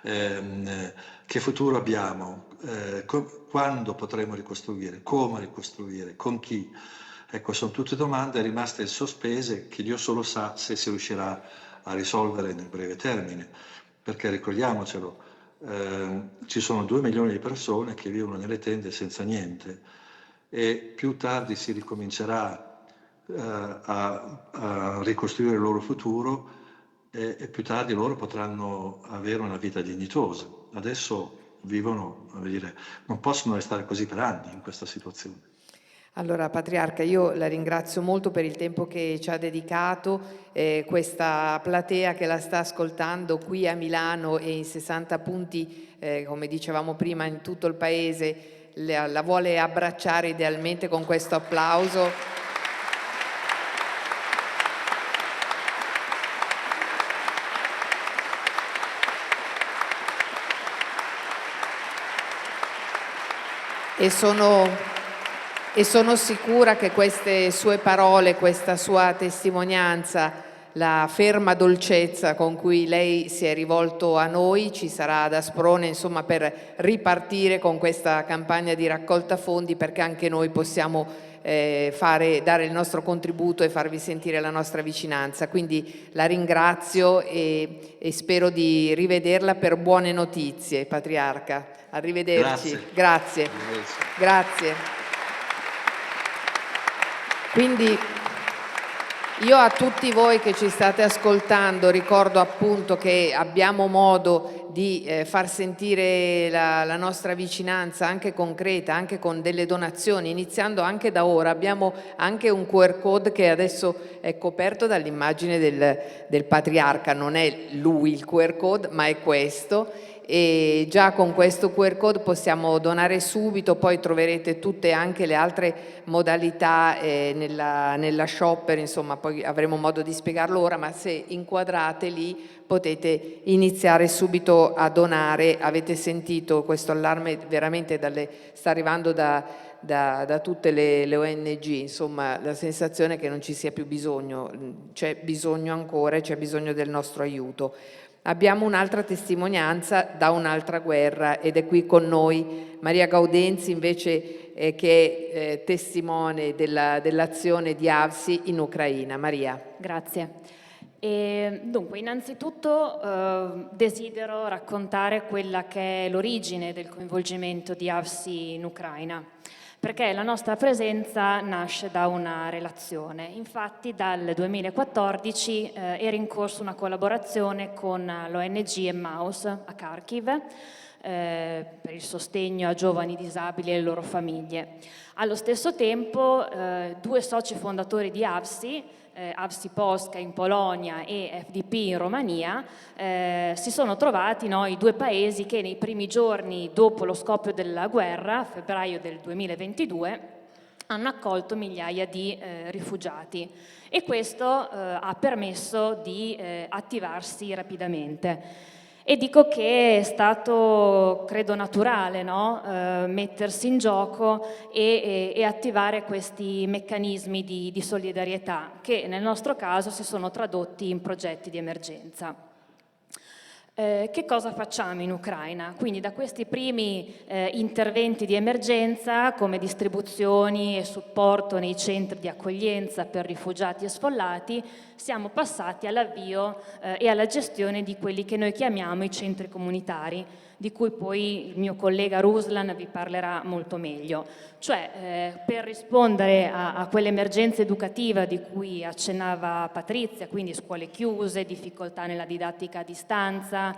Che futuro abbiamo? Quando potremo ricostruire? Come ricostruire? Con chi? Ecco, sono tutte domande rimaste sospese che Dio solo sa se si riuscirà a risolvere nel breve termine. Perché ricordiamocelo, ci sono 2 milioni di persone che vivono nelle tende senza niente e più tardi si ricomincerà a ricostruire il loro futuro e più tardi loro potranno avere una vita dignitosa. Adesso vivono, non possono restare così per anni in questa situazione. Allora, Patriarca, io la ringrazio molto per il tempo che ci ha dedicato, questa platea che la sta ascoltando qui a Milano e in 60 punti, come dicevamo prima, in tutto il paese, la vuole abbracciare idealmente con questo applauso. e sono sicura che queste sue parole, questa sua testimonianza, la ferma dolcezza con cui lei si è rivolto a noi ci sarà da sprone, insomma, per ripartire con questa campagna di raccolta fondi, perché anche noi possiamo dare il nostro contributo e farvi sentire la nostra vicinanza. Quindi la ringrazio e spero di rivederla per buone notizie, Patriarca. Arrivederci. Grazie. Grazie. Quindi io a tutti voi che ci state ascoltando ricordo appunto che abbiamo modo di far sentire la nostra vicinanza anche concreta, anche con delle donazioni, iniziando anche da ora. Abbiamo anche un QR code che adesso è coperto dall'immagine del Patriarca, non è lui il QR code, ma è questo. E già con questo QR code possiamo donare subito, poi troverete tutte anche le altre modalità nella shopper, insomma poi avremo modo di spiegarlo ora, ma se inquadrate lì potete iniziare subito a donare. Avete sentito questo allarme, veramente sta arrivando da tutte le ONG, insomma la sensazione è che non ci sia più bisogno, c'è bisogno ancora e c'è bisogno del nostro aiuto. Abbiamo un'altra testimonianza da un'altra guerra ed è qui con noi Maria Gaudenzi invece che è testimone dell'azione di AVSI in Ucraina. Maria. Grazie. Dunque, innanzitutto desidero raccontare quella che è l'origine del coinvolgimento di AVSI in Ucraina, perché la nostra presenza nasce da una relazione. Infatti dal 2014 era in corso una collaborazione con l'ONG Emmaus a Kharkiv per il sostegno a giovani disabili e alle loro famiglie. Allo stesso tempo due soci fondatori di AVSI, AVSI Polska in Polonia e FDP in Romania, si sono trovati i due paesi che nei primi giorni dopo lo scoppio della guerra, febbraio del 2022, hanno accolto migliaia di rifugiati e questo ha permesso di attivarsi rapidamente. E dico che è stato, credo, naturale, no? Mettersi in gioco e attivare questi meccanismi di solidarietà che nel nostro caso si sono tradotti in progetti di emergenza. Che cosa facciamo in Ucraina? Quindi da questi primi interventi di emergenza come distribuzioni e supporto nei centri di accoglienza per rifugiati e sfollati siamo passati all'avvio e alla gestione di quelli che noi chiamiamo i centri comunitari, di cui poi il mio collega Ruslan vi parlerà molto meglio. Cioè, per rispondere a quell'emergenza educativa di cui accennava Patrizia, quindi scuole chiuse, difficoltà nella didattica a distanza,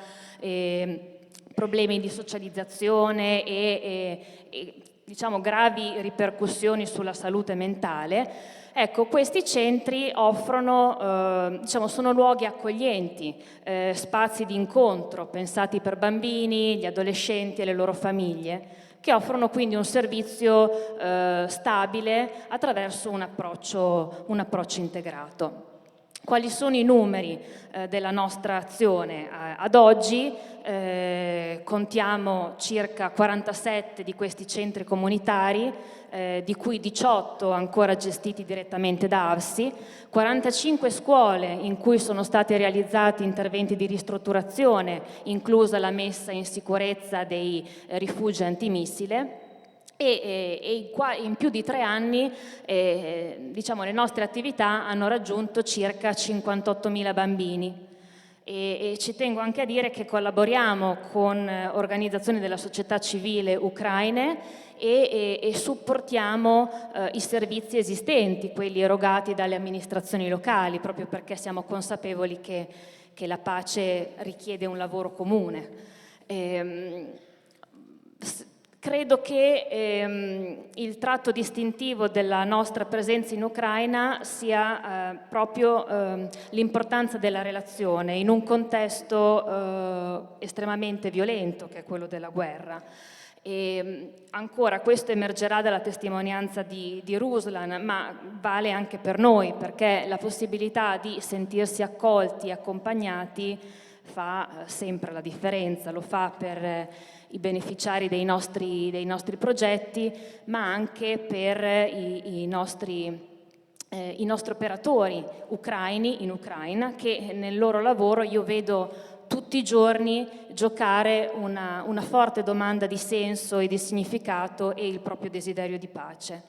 problemi di socializzazione e diciamo gravi ripercussioni sulla salute mentale. Ecco, questi centri offrono, sono luoghi accoglienti, spazi di incontro pensati per bambini, gli adolescenti e le loro famiglie, che offrono quindi un servizio stabile attraverso un approccio integrato. Quali sono i numeri della nostra azione? Ad oggi contiamo circa 47 di questi centri comunitari, di cui 18 ancora gestiti direttamente da AVSI, 45 scuole in cui sono stati realizzati interventi di ristrutturazione, inclusa la messa in sicurezza dei rifugi antimissile, e in più di 3 anni le nostre attività hanno raggiunto circa 58.000 bambini. E ci tengo anche a dire che collaboriamo con organizzazioni della società civile ucraine e supportiamo i servizi esistenti, quelli erogati dalle amministrazioni locali, proprio perché siamo consapevoli che la pace richiede un lavoro comune. Credo che il tratto distintivo della nostra presenza in Ucraina sia proprio l'importanza della relazione in un contesto estremamente violento che è quello della guerra. E ancora questo emergerà dalla testimonianza di Ruslan, ma vale anche per noi, perché la possibilità di sentirsi accolti, accompagnati fa sempre la differenza, lo fa per i beneficiari dei nostri progetti, ma anche per i nostri operatori ucraini in Ucraina, che nel loro lavoro io vedo tutti i giorni giocare una forte domanda di senso e di significato e il proprio desiderio di pace.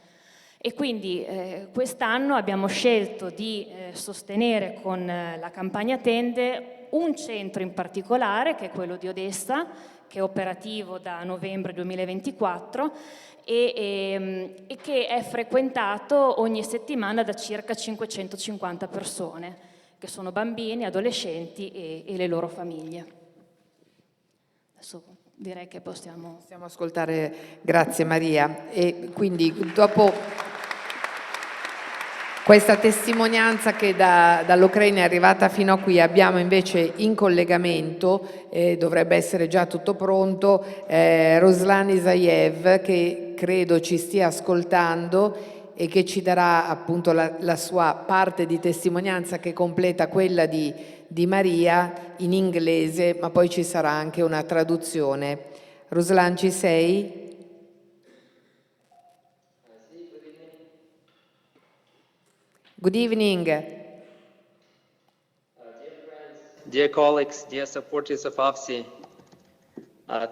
E quindi quest'anno abbiamo scelto di sostenere con la campagna tende un centro in particolare, che è quello di Odessa, che è operativo da novembre 2024 e che è frequentato ogni settimana da circa 550 persone, che sono bambini, adolescenti e le loro famiglie. Adesso direi che possiamo ascoltare, grazie Maria. E quindi dopo questa testimonianza che dall'Ucraina è arrivata fino a qui, abbiamo invece in collegamento, dovrebbe essere già tutto pronto, Ruslan Isayev, che credo ci stia ascoltando e che ci darà appunto la sua parte di testimonianza, che completa quella di Maria in inglese, ma poi ci sarà anche una traduzione. Ruslan, ci sei? Good evening. Dear friends, dear colleagues, dear supporters of AFSI,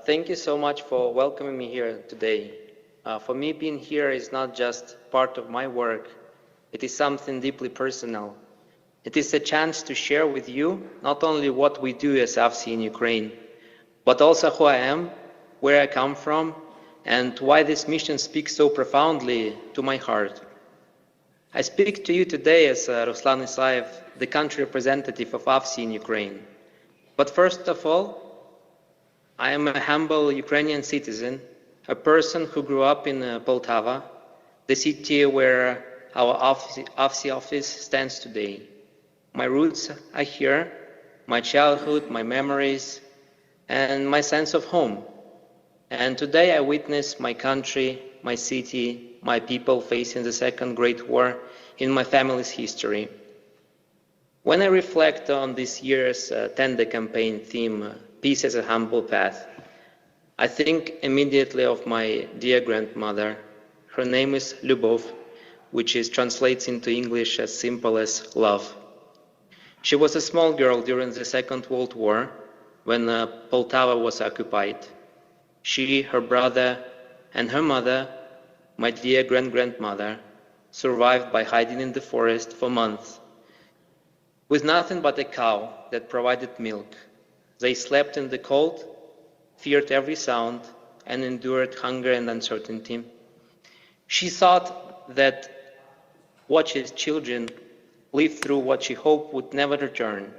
thank you so much for welcoming me here today. For me, being here is not just part of my work, it is something deeply personal. It is a chance to share with you not only what we do as AFSI in Ukraine, but also who I am, where I come from, and why this mission speaks so profoundly to my heart. I speak to you today as Ruslan Isayev, the country representative of AFSI in Ukraine. But first of all, I am a humble Ukrainian citizen, a person who grew up in Poltava, the city where our AFSI office stands today. My roots are here, my childhood, my memories, and my sense of home. And today I witness my country, my city, my people facing the Second Great War in my family's history. When I reflect on this year's Tender campaign theme, Peace as a Humble Path, I think immediately of my dear grandmother. Her name is Lyubov, which translates into English as simple as love. She was a small girl during the Second World War when Poltava was occupied. She, her brother, and her mother, my dear grandmother, survived by hiding in the forest for months. With nothing but a cow that provided milk, they slept in the cold, feared every sound, and endured hunger and uncertainty. She thought that watching children live through what she hoped would never return.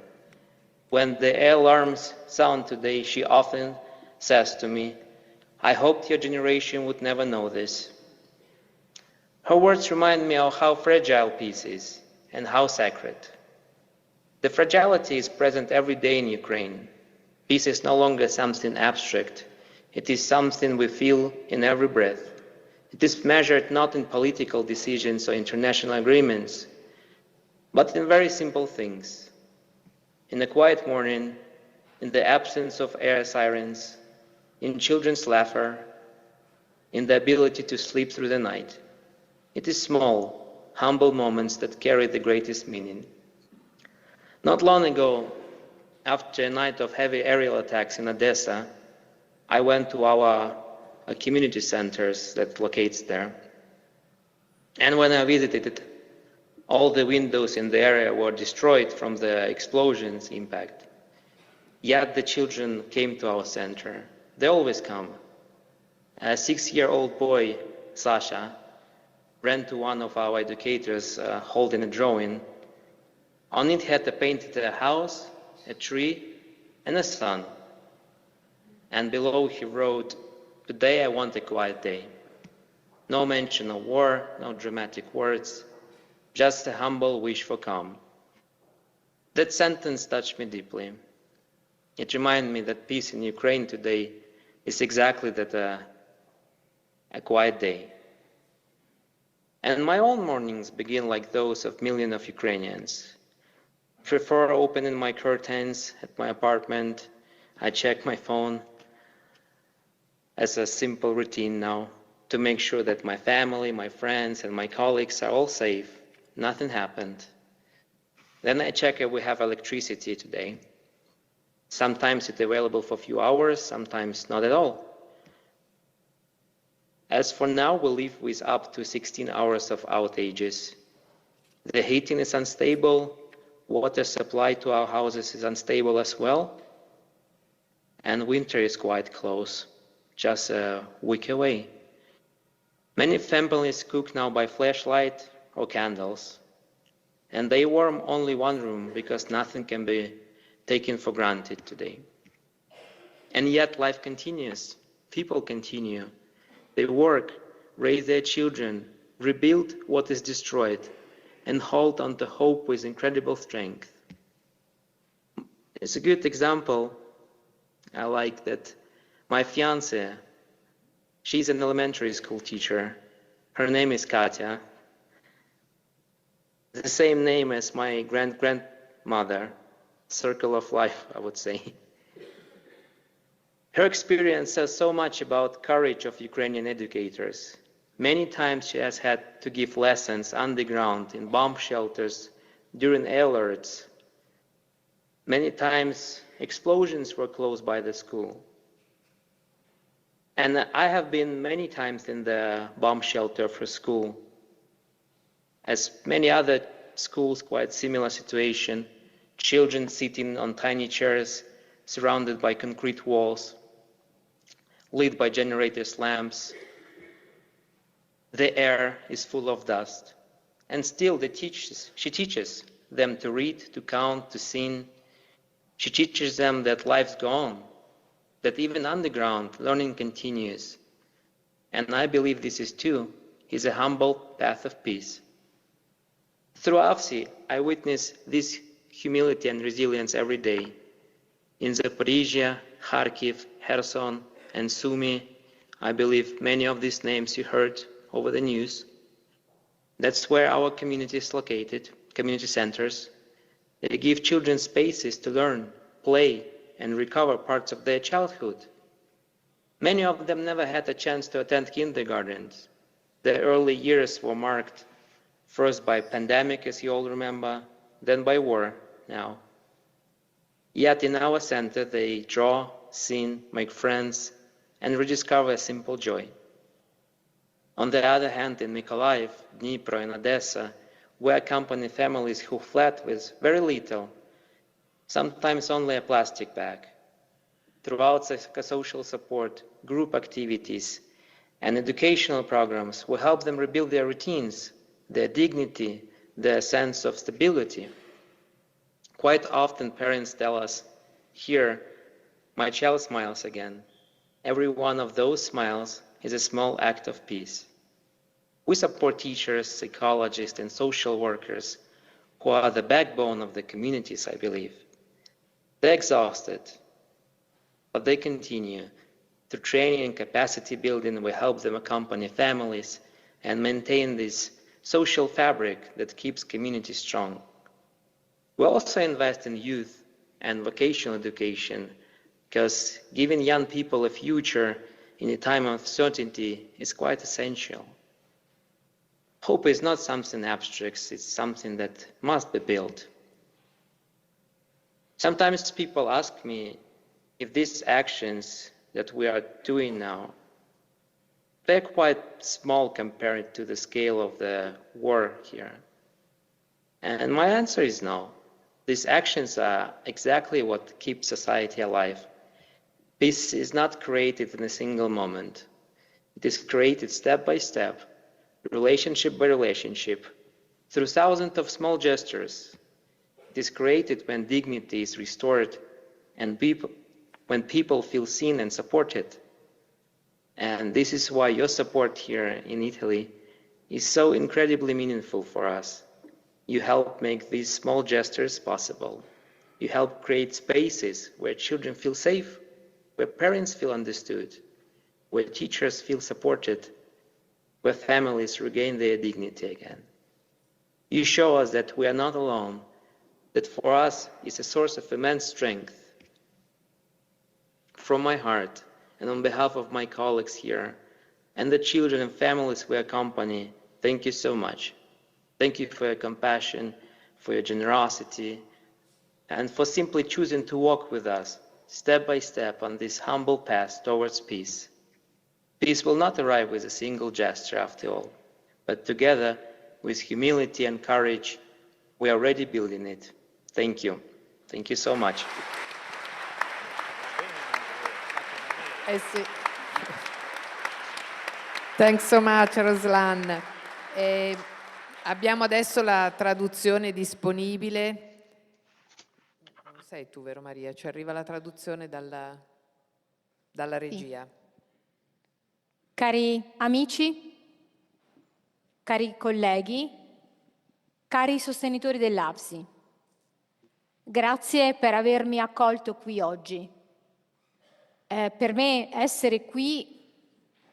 When the air alarms sound today, she often says to me, "I hoped your generation would never know this." Her words remind me of how fragile peace is and how sacred. The fragility is present every day in Ukraine. Peace is no longer something abstract. It is something we feel in every breath. It is measured not in political decisions or international agreements, but in very simple things. In a quiet morning, in the absence of air sirens, in children's laughter, in the ability to sleep through the night. It is small, humble moments that carry the greatest meaning. Not long ago, after a night of heavy aerial attacks in Odessa, I went to our community centers that locates there. And when I visited it, all the windows in the area were destroyed from the explosion's impact. Yet the children came to our center. They always come. A 6-year-old boy, Sasha, ran to one of our educators holding a drawing. On it had painted a house, a tree, and a sun. And below he wrote, "Today I want a quiet day." No mention of war, no dramatic words, just a humble wish for calm. That sentence touched me deeply. It reminded me that peace in Ukraine today is exactly that, a quiet day. And my own mornings begin like those of millions of Ukrainians. prefer opening my curtains at my apartment. I check my phone as a simple routine now to make sure that my family, my friends, and my colleagues are all safe. Nothing happened. Then I check if we have electricity today. Sometimes it's available for a few hours, sometimes not at all. As for now, we live with up to 16 hours of outages. The heating is unstable, water supply to our houses is unstable as well, and winter is quite close, just a week away. Many families cook now by flashlight or candles, and they warm only one room because nothing can be taken for granted today. And yet life continues, people continue. They work, raise their children, rebuild what is destroyed, and hold on to hope with incredible strength. It's a good example. I like that my fiancée, she's an elementary school teacher. Her name is Katya. The same name as my grandmother, circle of life, I would say. Her experience says so much about courage of Ukrainian educators. Many times she has had to give lessons underground in bomb shelters during alerts. Many times explosions were close by the school. And I have been many times in the bomb shelter for school. As many other schools, quite similar situation, children sitting on tiny chairs surrounded by concrete walls, lit by generators' lamps. The air is full of dust. And still she teaches them to read, to count, to sing. She teaches them that life's go on, that even underground learning continues. And I believe this is a humble path of peace. Through AFSI, I witness this humility and resilience every day. In Zaporizhia, Kharkiv, Kherson, and Sumy, I believe many of these names you heard over the news. That's where our community is located, community centers. They give children spaces to learn, play, and recover parts of their childhood. Many of them never had a chance to attend kindergartens. Their early years were marked first by pandemic, as you all remember, then by war now. Yet in our center, they draw, sing, make friends, and rediscover a simple joy. On the other hand, in Mykolaiv, Dnipro, and Odessa, we accompany families who fled with very little, sometimes only a plastic bag. Throughout psychosocial support, group activities, and educational programs, we help them rebuild their routines, their dignity, their sense of stability. Quite often parents tell us, "Here, my child smiles again." Every one of those smiles is a small act of peace. We support teachers, psychologists, and social workers who are the backbone of the communities, I believe. They're exhausted, but they continue. Through training and capacity building, we help them accompany families and maintain this social fabric that keeps communities strong. We also invest in youth and vocational education, because giving young people a future in a time of uncertainty is quite essential. Hope is not something abstract, it's something that must be built. Sometimes people ask me if these actions that we are doing now, they're quite small compared to the scale of the war here. And my answer is no. These actions are exactly what keeps society alive. Peace is not created in a single moment. It is created step by step, relationship by relationship, through thousands of small gestures. It is created when dignity is restored and when people feel seen and supported. And this is why your support here in Italy is so incredibly meaningful for us. You help make these small gestures possible. You help create spaces where children feel safe, where parents feel understood, where teachers feel supported, where families regain their dignity again. You show us that we are not alone, that for us is a source of immense strength. From my heart, and on behalf of my colleagues here, and the children and families we accompany, thank you so much. Thank you for your compassion, for your generosity, and for simply choosing to walk with us, step by step, on this humble path towards peace. Peace will not arrive with a single gesture, after all, but together, with humility and courage, we are already building it. Thank you. Thank you so much. Sì. Thanks so much, Ruslan. Abbiamo adesso la traduzione disponibile. Non sei tu, vero Maria? Ci arriva la traduzione dalla regia. Cari amici, cari colleghi, cari sostenitori dell'AVSI, grazie per avermi accolto qui oggi. Per me essere qui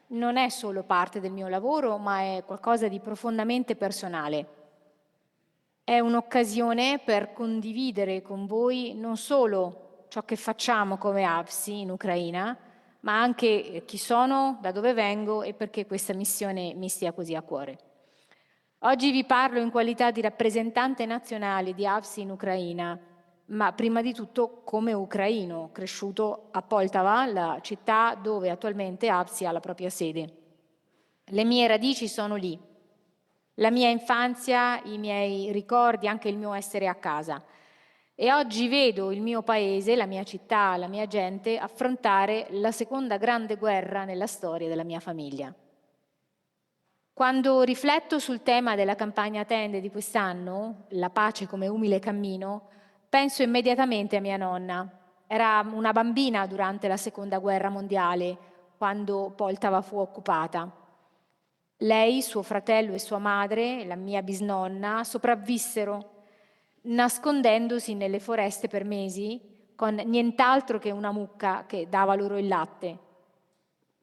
non è solo parte del mio lavoro, ma è qualcosa di profondamente personale. È un'occasione per condividere con voi non solo ciò che facciamo come AVSI in Ucraina, ma anche chi sono, da dove vengo e perché questa missione mi stia così a cuore. Oggi vi parlo in qualità di rappresentante nazionale di AVSI in Ucraina, ma prima di tutto come ucraino, cresciuto a Poltava, la città dove attualmente AVSI ha la propria sede. Le mie radici sono lì. La mia infanzia, i miei ricordi, anche il mio essere a casa. E oggi vedo il mio paese, la mia città, la mia gente affrontare la seconda grande guerra nella storia della mia famiglia. Quando rifletto sul tema della campagna tende di quest'anno, la pace come umile cammino, penso immediatamente a mia nonna. Era una bambina durante la seconda guerra mondiale, quando Poltava fu occupata. Lei, suo fratello e sua madre, la mia bisnonna, sopravvissero nascondendosi nelle foreste per mesi, con nient'altro che una mucca che dava loro il latte.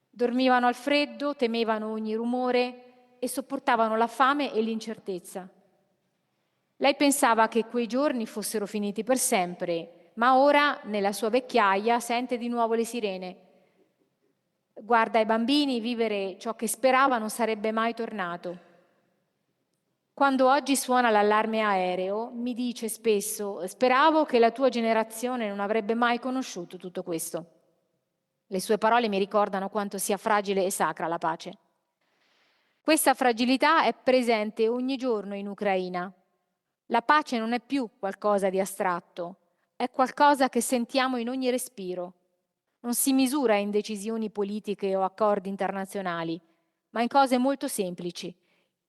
Dormivano al freddo, temevano ogni rumore e sopportavano la fame e l'incertezza. Lei pensava che quei giorni fossero finiti per sempre, ma ora, nella sua vecchiaia, sente di nuovo le sirene. Guarda i bambini vivere ciò che sperava non sarebbe mai tornato. Quando oggi suona l'allarme aereo, mi dice spesso: speravo che la tua generazione non avrebbe mai conosciuto tutto questo. Le sue parole mi ricordano quanto sia fragile e sacra la pace. Questa fragilità è presente ogni giorno in Ucraina. La pace non è più qualcosa di astratto, è qualcosa che sentiamo in ogni respiro. Non si misura in decisioni politiche o accordi internazionali, ma in cose molto semplici.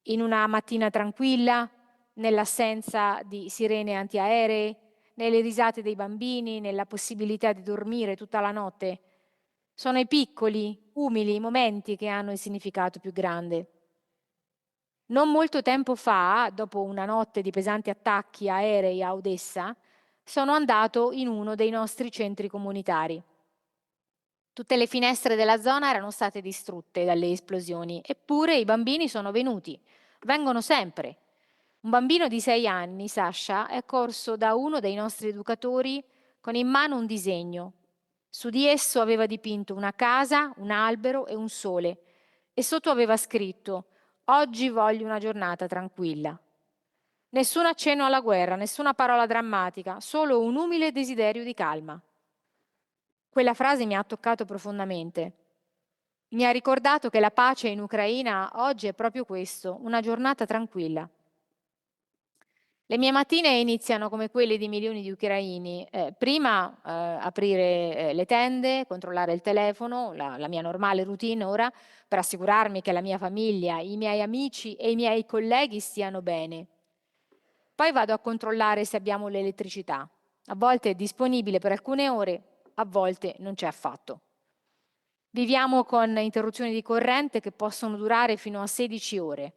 In una mattina tranquilla, nell'assenza di sirene antiaeree, nelle risate dei bambini, nella possibilità di dormire tutta la notte. Sono i piccoli, umili momenti che hanno il significato più grande. Non molto tempo fa, dopo una notte di pesanti attacchi aerei a Odessa, sono andato in uno dei nostri centri comunitari. Tutte le finestre della zona erano state distrutte dalle esplosioni, eppure i bambini sono venuti. Vengono sempre. Un bambino di 6 anni, Sasha, è corso da uno dei nostri educatori con in mano un disegno. Su di esso aveva dipinto una casa, un albero e un sole, e sotto aveva scritto: oggi voglio una giornata tranquilla. Nessun accenno alla guerra, nessuna parola drammatica, solo un umile desiderio di calma. Quella frase mi ha toccato profondamente. Mi ha ricordato che la pace in Ucraina oggi è proprio questo, una giornata tranquilla. Le mie mattine iniziano come quelle di milioni di ucraini. Prima aprire le tende, controllare il telefono, la mia normale routine ora, per assicurarmi che la mia famiglia, i miei amici e i miei colleghi stiano bene. Poi vado a controllare se abbiamo l'elettricità. A volte è disponibile per alcune ore, a volte non c'è affatto. Viviamo con interruzioni di corrente che possono durare fino a 16 ore.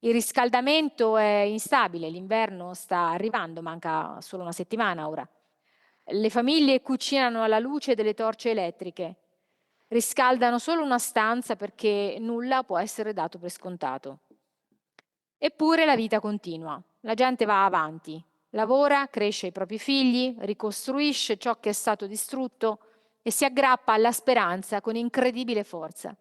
Il riscaldamento è instabile, l'inverno sta arrivando, manca solo una settimana ora. Le famiglie cucinano alla luce delle torce elettriche, riscaldano solo una stanza perché nulla può essere dato per scontato. Eppure la vita continua, la gente va avanti, lavora, cresce i propri figli, ricostruisce ciò che è stato distrutto e si aggrappa alla speranza con incredibile forza.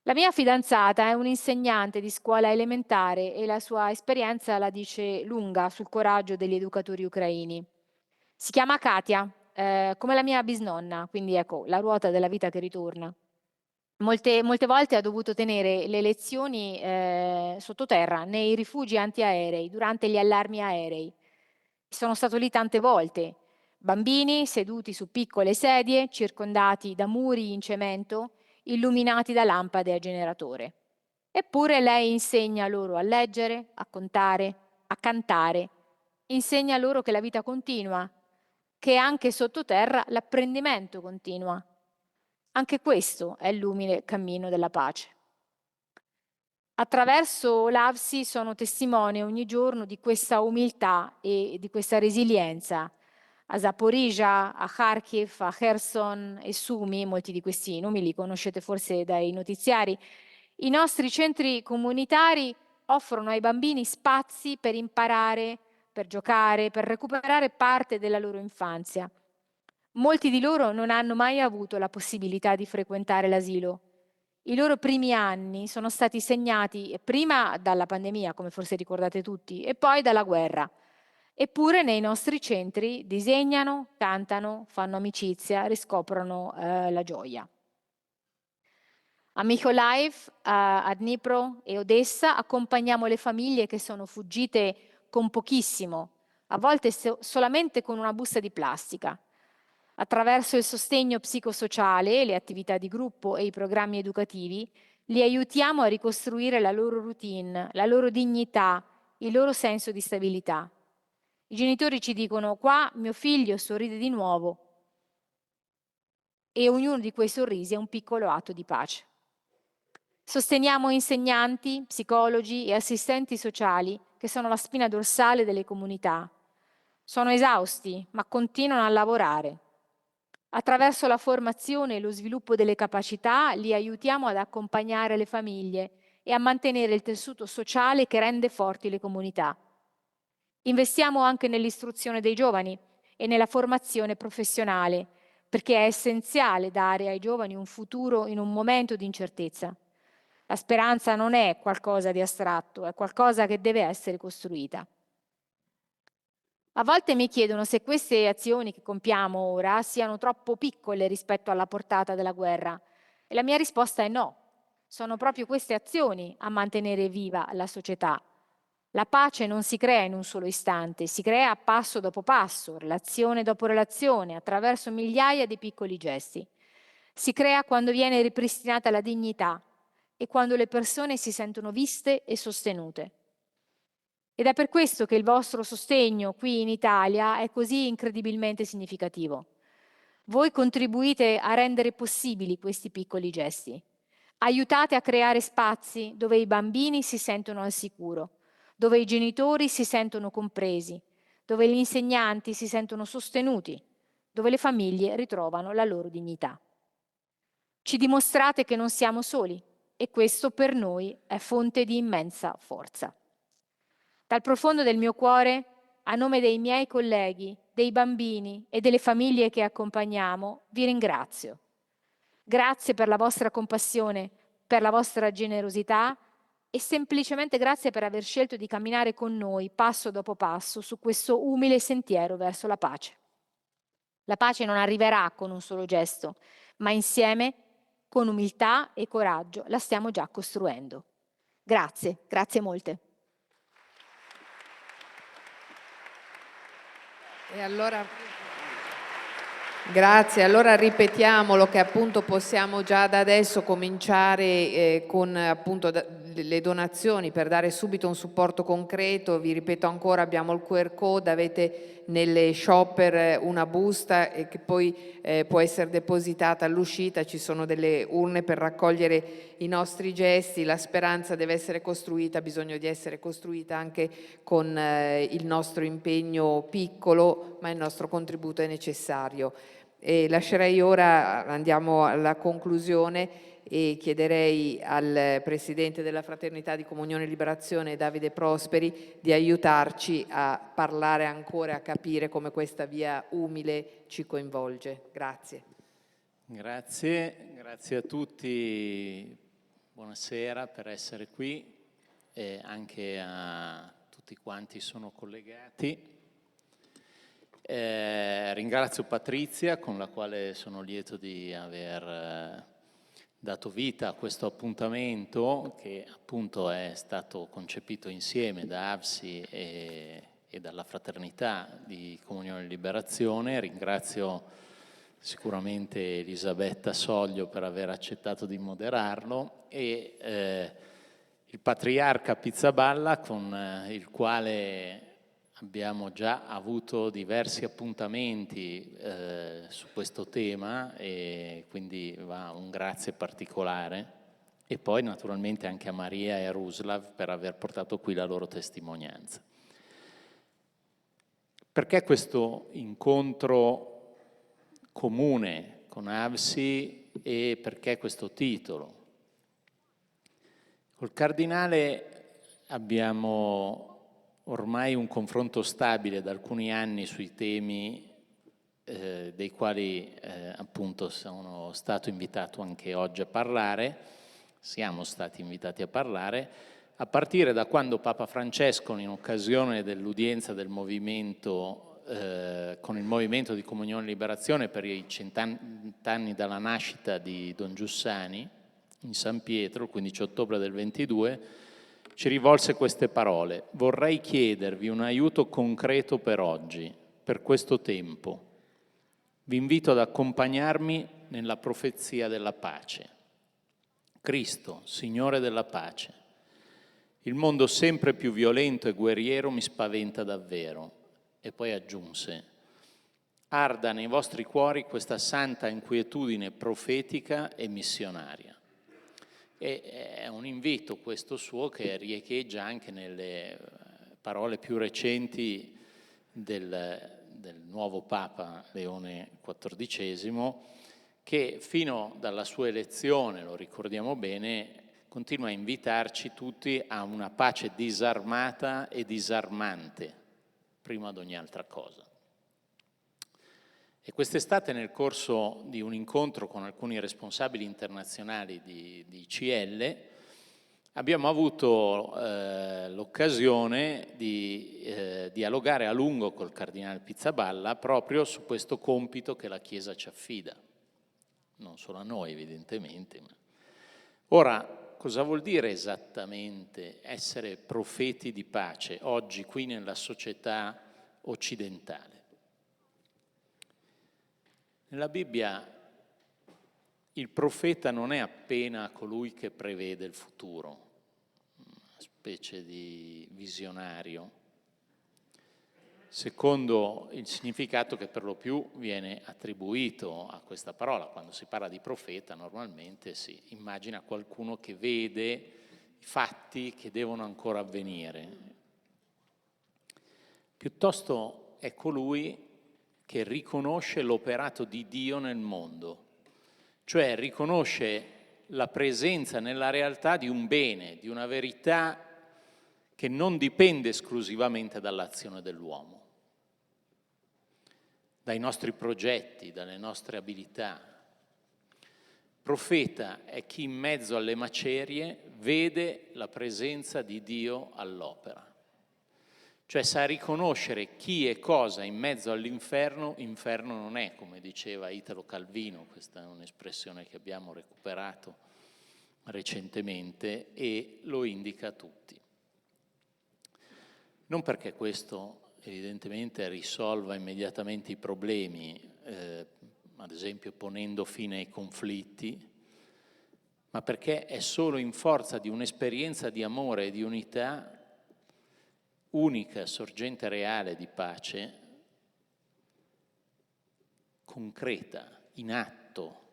La mia fidanzata è un'insegnante di scuola elementare e la sua esperienza la dice lunga sul coraggio degli educatori ucraini. Si chiama Katia, come la mia bisnonna, quindi ecco, la ruota della vita che ritorna. Molte volte ha dovuto tenere le lezioni sottoterra, nei rifugi antiaerei, durante gli allarmi aerei. Sono stato lì tante volte. Bambini seduti su piccole sedie, circondati da muri in cemento, illuminati da lampade a generatore. Eppure lei insegna loro a leggere, a contare, a cantare. Insegna loro che la vita continua, che anche sottoterra l'apprendimento continua. Anche questo è l'umile cammino della pace. Attraverso l'AVSI sono testimone ogni giorno di questa umiltà e di questa resilienza. A Zaporizhia, a Kharkiv, a Kherson e Sumi, molti di questi nomi li conoscete forse dai notiziari, i nostri centri comunitari offrono ai bambini spazi per imparare, per giocare, per recuperare parte della loro infanzia. Molti di loro non hanno mai avuto la possibilità di frequentare l'asilo. I loro primi anni sono stati segnati prima dalla pandemia, come forse ricordate tutti, e poi dalla guerra. Eppure nei nostri centri disegnano, cantano, fanno amicizia, riscoprono la gioia. A Mykolaiv, a Dnipro e Odessa accompagniamo le famiglie che sono fuggite con pochissimo, a volte solamente con una busta di plastica. Attraverso il sostegno psicosociale, le attività di gruppo e i programmi educativi, li aiutiamo a ricostruire la loro routine, la loro dignità, il loro senso di stabilità. I genitori ci dicono: qua mio figlio sorride di nuovo, e ognuno di quei sorrisi è un piccolo atto di pace. Sosteniamo insegnanti, psicologi e assistenti sociali che sono la spina dorsale delle comunità. Sono esausti, ma continuano a lavorare. Attraverso la formazione e lo sviluppo delle capacità li aiutiamo ad accompagnare le famiglie e a mantenere il tessuto sociale che rende forti le comunità. Investiamo anche nell'istruzione dei giovani e nella formazione professionale, perché è essenziale dare ai giovani un futuro in un momento di incertezza. La speranza non è qualcosa di astratto, è qualcosa che deve essere costruita. A volte mi chiedono se queste azioni che compiamo ora siano troppo piccole rispetto alla portata della guerra. E la mia risposta è no. Sono proprio queste azioni a mantenere viva la società. La pace non si crea in un solo istante, si crea passo dopo passo, relazione dopo relazione, attraverso migliaia di piccoli gesti. Si crea quando viene ripristinata la dignità e quando le persone si sentono viste e sostenute. Ed è per questo che il vostro sostegno qui in Italia è così incredibilmente significativo. Voi contribuite a rendere possibili questi piccoli gesti. Aiutate a creare spazi dove i bambini si sentono al sicuro, dove i genitori si sentono compresi, dove gli insegnanti si sentono sostenuti, dove le famiglie ritrovano la loro dignità. Ci dimostrate che non siamo soli e questo per noi è fonte di immensa forza. Dal profondo del mio cuore, a nome dei miei colleghi, dei bambini e delle famiglie che accompagniamo, vi ringrazio. Grazie per la vostra compassione, per la vostra generosità e semplicemente grazie per aver scelto di camminare con noi passo dopo passo su questo umile sentiero verso la pace. La pace non arriverà con un solo gesto, ma insieme, con umiltà e coraggio, la stiamo già costruendo. Grazie, grazie molte. E allora, grazie, allora ripetiamolo che appunto possiamo già da adesso cominciare con appunto le donazioni per dare subito un supporto concreto. Vi ripeto ancora, abbiamo il QR code, avete nelle shopper una busta che poi può essere depositata all'uscita, ci sono delle urne per raccogliere i nostri gesti. La speranza deve essere costruita, ha bisogno di essere costruita anche con il nostro impegno piccolo, ma il nostro contributo è necessario. E lascerei ora, andiamo alla conclusione, e chiederei al Presidente della Fraternità di Comunione e Liberazione, Davide Prosperi, di aiutarci a parlare ancora e a capire come questa via umile ci coinvolge. Grazie. Grazie a tutti, buonasera per essere qui e anche a tutti quanti sono collegati. Ringrazio Patrizia, con la quale sono lieto di aver dato vita a questo appuntamento che appunto è stato concepito insieme da AVSI e dalla Fraternità di Comunione e Liberazione. Ringrazio sicuramente Elisabetta Soglio per aver accettato di moderarlo e il Patriarca Pizzaballa, con il quale abbiamo già avuto diversi appuntamenti su questo tema e quindi va un grazie particolare, e poi naturalmente anche a Maria e a Ruslav per aver portato qui la loro testimonianza. Perché questo incontro comune con AVSI e perché questo titolo? Col Cardinale abbiamo ormai un confronto stabile da alcuni anni sui temi dei quali appunto sono stato invitato anche oggi a parlare, siamo stati invitati a parlare, a partire da quando Papa Francesco, in occasione dell'udienza del movimento con il Movimento di Comunione e Liberazione per i 100 anni dalla nascita di Don Giussani, in San Pietro, il 15 ottobre del 22, ci rivolse queste parole: vorrei chiedervi un aiuto concreto per oggi, per questo tempo. Vi invito ad accompagnarmi nella profezia della pace. Cristo, Signore della pace. Il mondo sempre più violento e guerriero mi spaventa davvero. E poi aggiunse: arda nei vostri cuori questa santa inquietudine profetica e missionaria. E è un invito questo suo che riecheggia anche nelle parole più recenti del nuovo Papa Leone XIV, che fino dalla sua elezione, lo ricordiamo bene, continua a invitarci tutti a una pace disarmata e disarmante, prima di ogni altra cosa. E quest'estate, nel corso di un incontro con alcuni responsabili internazionali di CL, abbiamo avuto l'occasione di dialogare a lungo col Cardinale Pizzaballa proprio su questo compito che la Chiesa ci affida. Non solo a noi, evidentemente. Ora, cosa vuol dire esattamente essere profeti di pace oggi qui nella società occidentale? Nella Bibbia il profeta non è appena colui che prevede il futuro, una specie di visionario, secondo il significato che per lo più viene attribuito a questa parola. Quando si parla di profeta normalmente si immagina qualcuno che vede i fatti che devono ancora avvenire. Piuttosto è colui che riconosce l'operato di Dio nel mondo, cioè riconosce la presenza nella realtà di un bene, di una verità che non dipende esclusivamente dall'azione dell'uomo, dai nostri progetti, dalle nostre abilità. Profeta è chi in mezzo alle macerie vede la presenza di Dio all'opera. Cioè sa riconoscere chi e cosa in mezzo all'inferno, inferno non è, come diceva Italo Calvino, questa è un'espressione che abbiamo recuperato recentemente e lo indica a tutti. Non perché questo evidentemente risolva immediatamente i problemi, ad esempio ponendo fine ai conflitti, ma perché è solo in forza di un'esperienza di amore e di unità, unica sorgente reale di pace, concreta, in atto,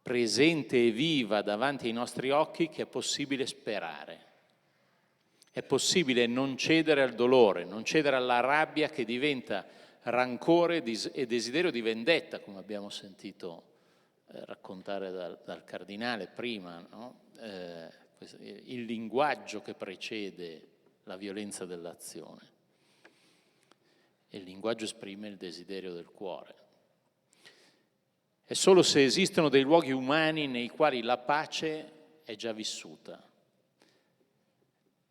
presente e viva davanti ai nostri occhi, che è possibile sperare. È possibile non cedere al dolore, non cedere alla rabbia che diventa rancore e desiderio di vendetta, come abbiamo sentito raccontare dal Cardinale prima, no? Il linguaggio che precede la violenza dell'azione. E il linguaggio esprime il desiderio del cuore. È solo se esistono dei luoghi umani nei quali la pace è già vissuta.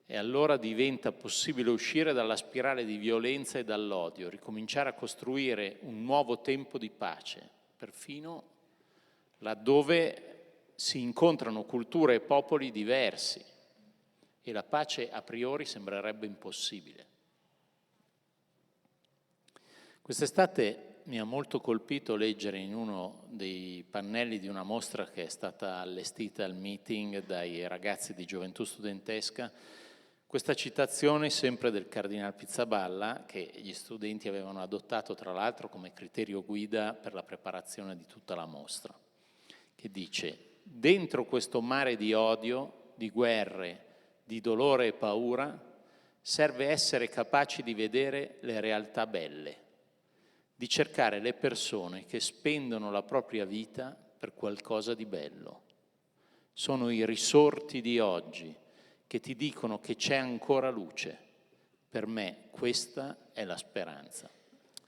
E allora diventa possibile uscire dalla spirale di violenza e dall'odio, ricominciare a costruire un nuovo tempo di pace, perfino laddove si incontrano culture e popoli diversi e la pace a priori sembrerebbe impossibile. Quest'estate mi ha molto colpito leggere in uno dei pannelli di una mostra che è stata allestita al meeting dai ragazzi di Gioventù Studentesca questa citazione sempre del Cardinal Pizzaballa, che gli studenti avevano adottato tra l'altro come criterio guida per la preparazione di tutta la mostra, che dice: dentro questo mare di odio, di guerre, di dolore e paura, serve essere capaci di vedere le realtà belle, di cercare le persone che spendono la propria vita per qualcosa di bello. Sono i risorti di oggi che ti dicono che c'è ancora luce. Per me questa è la speranza.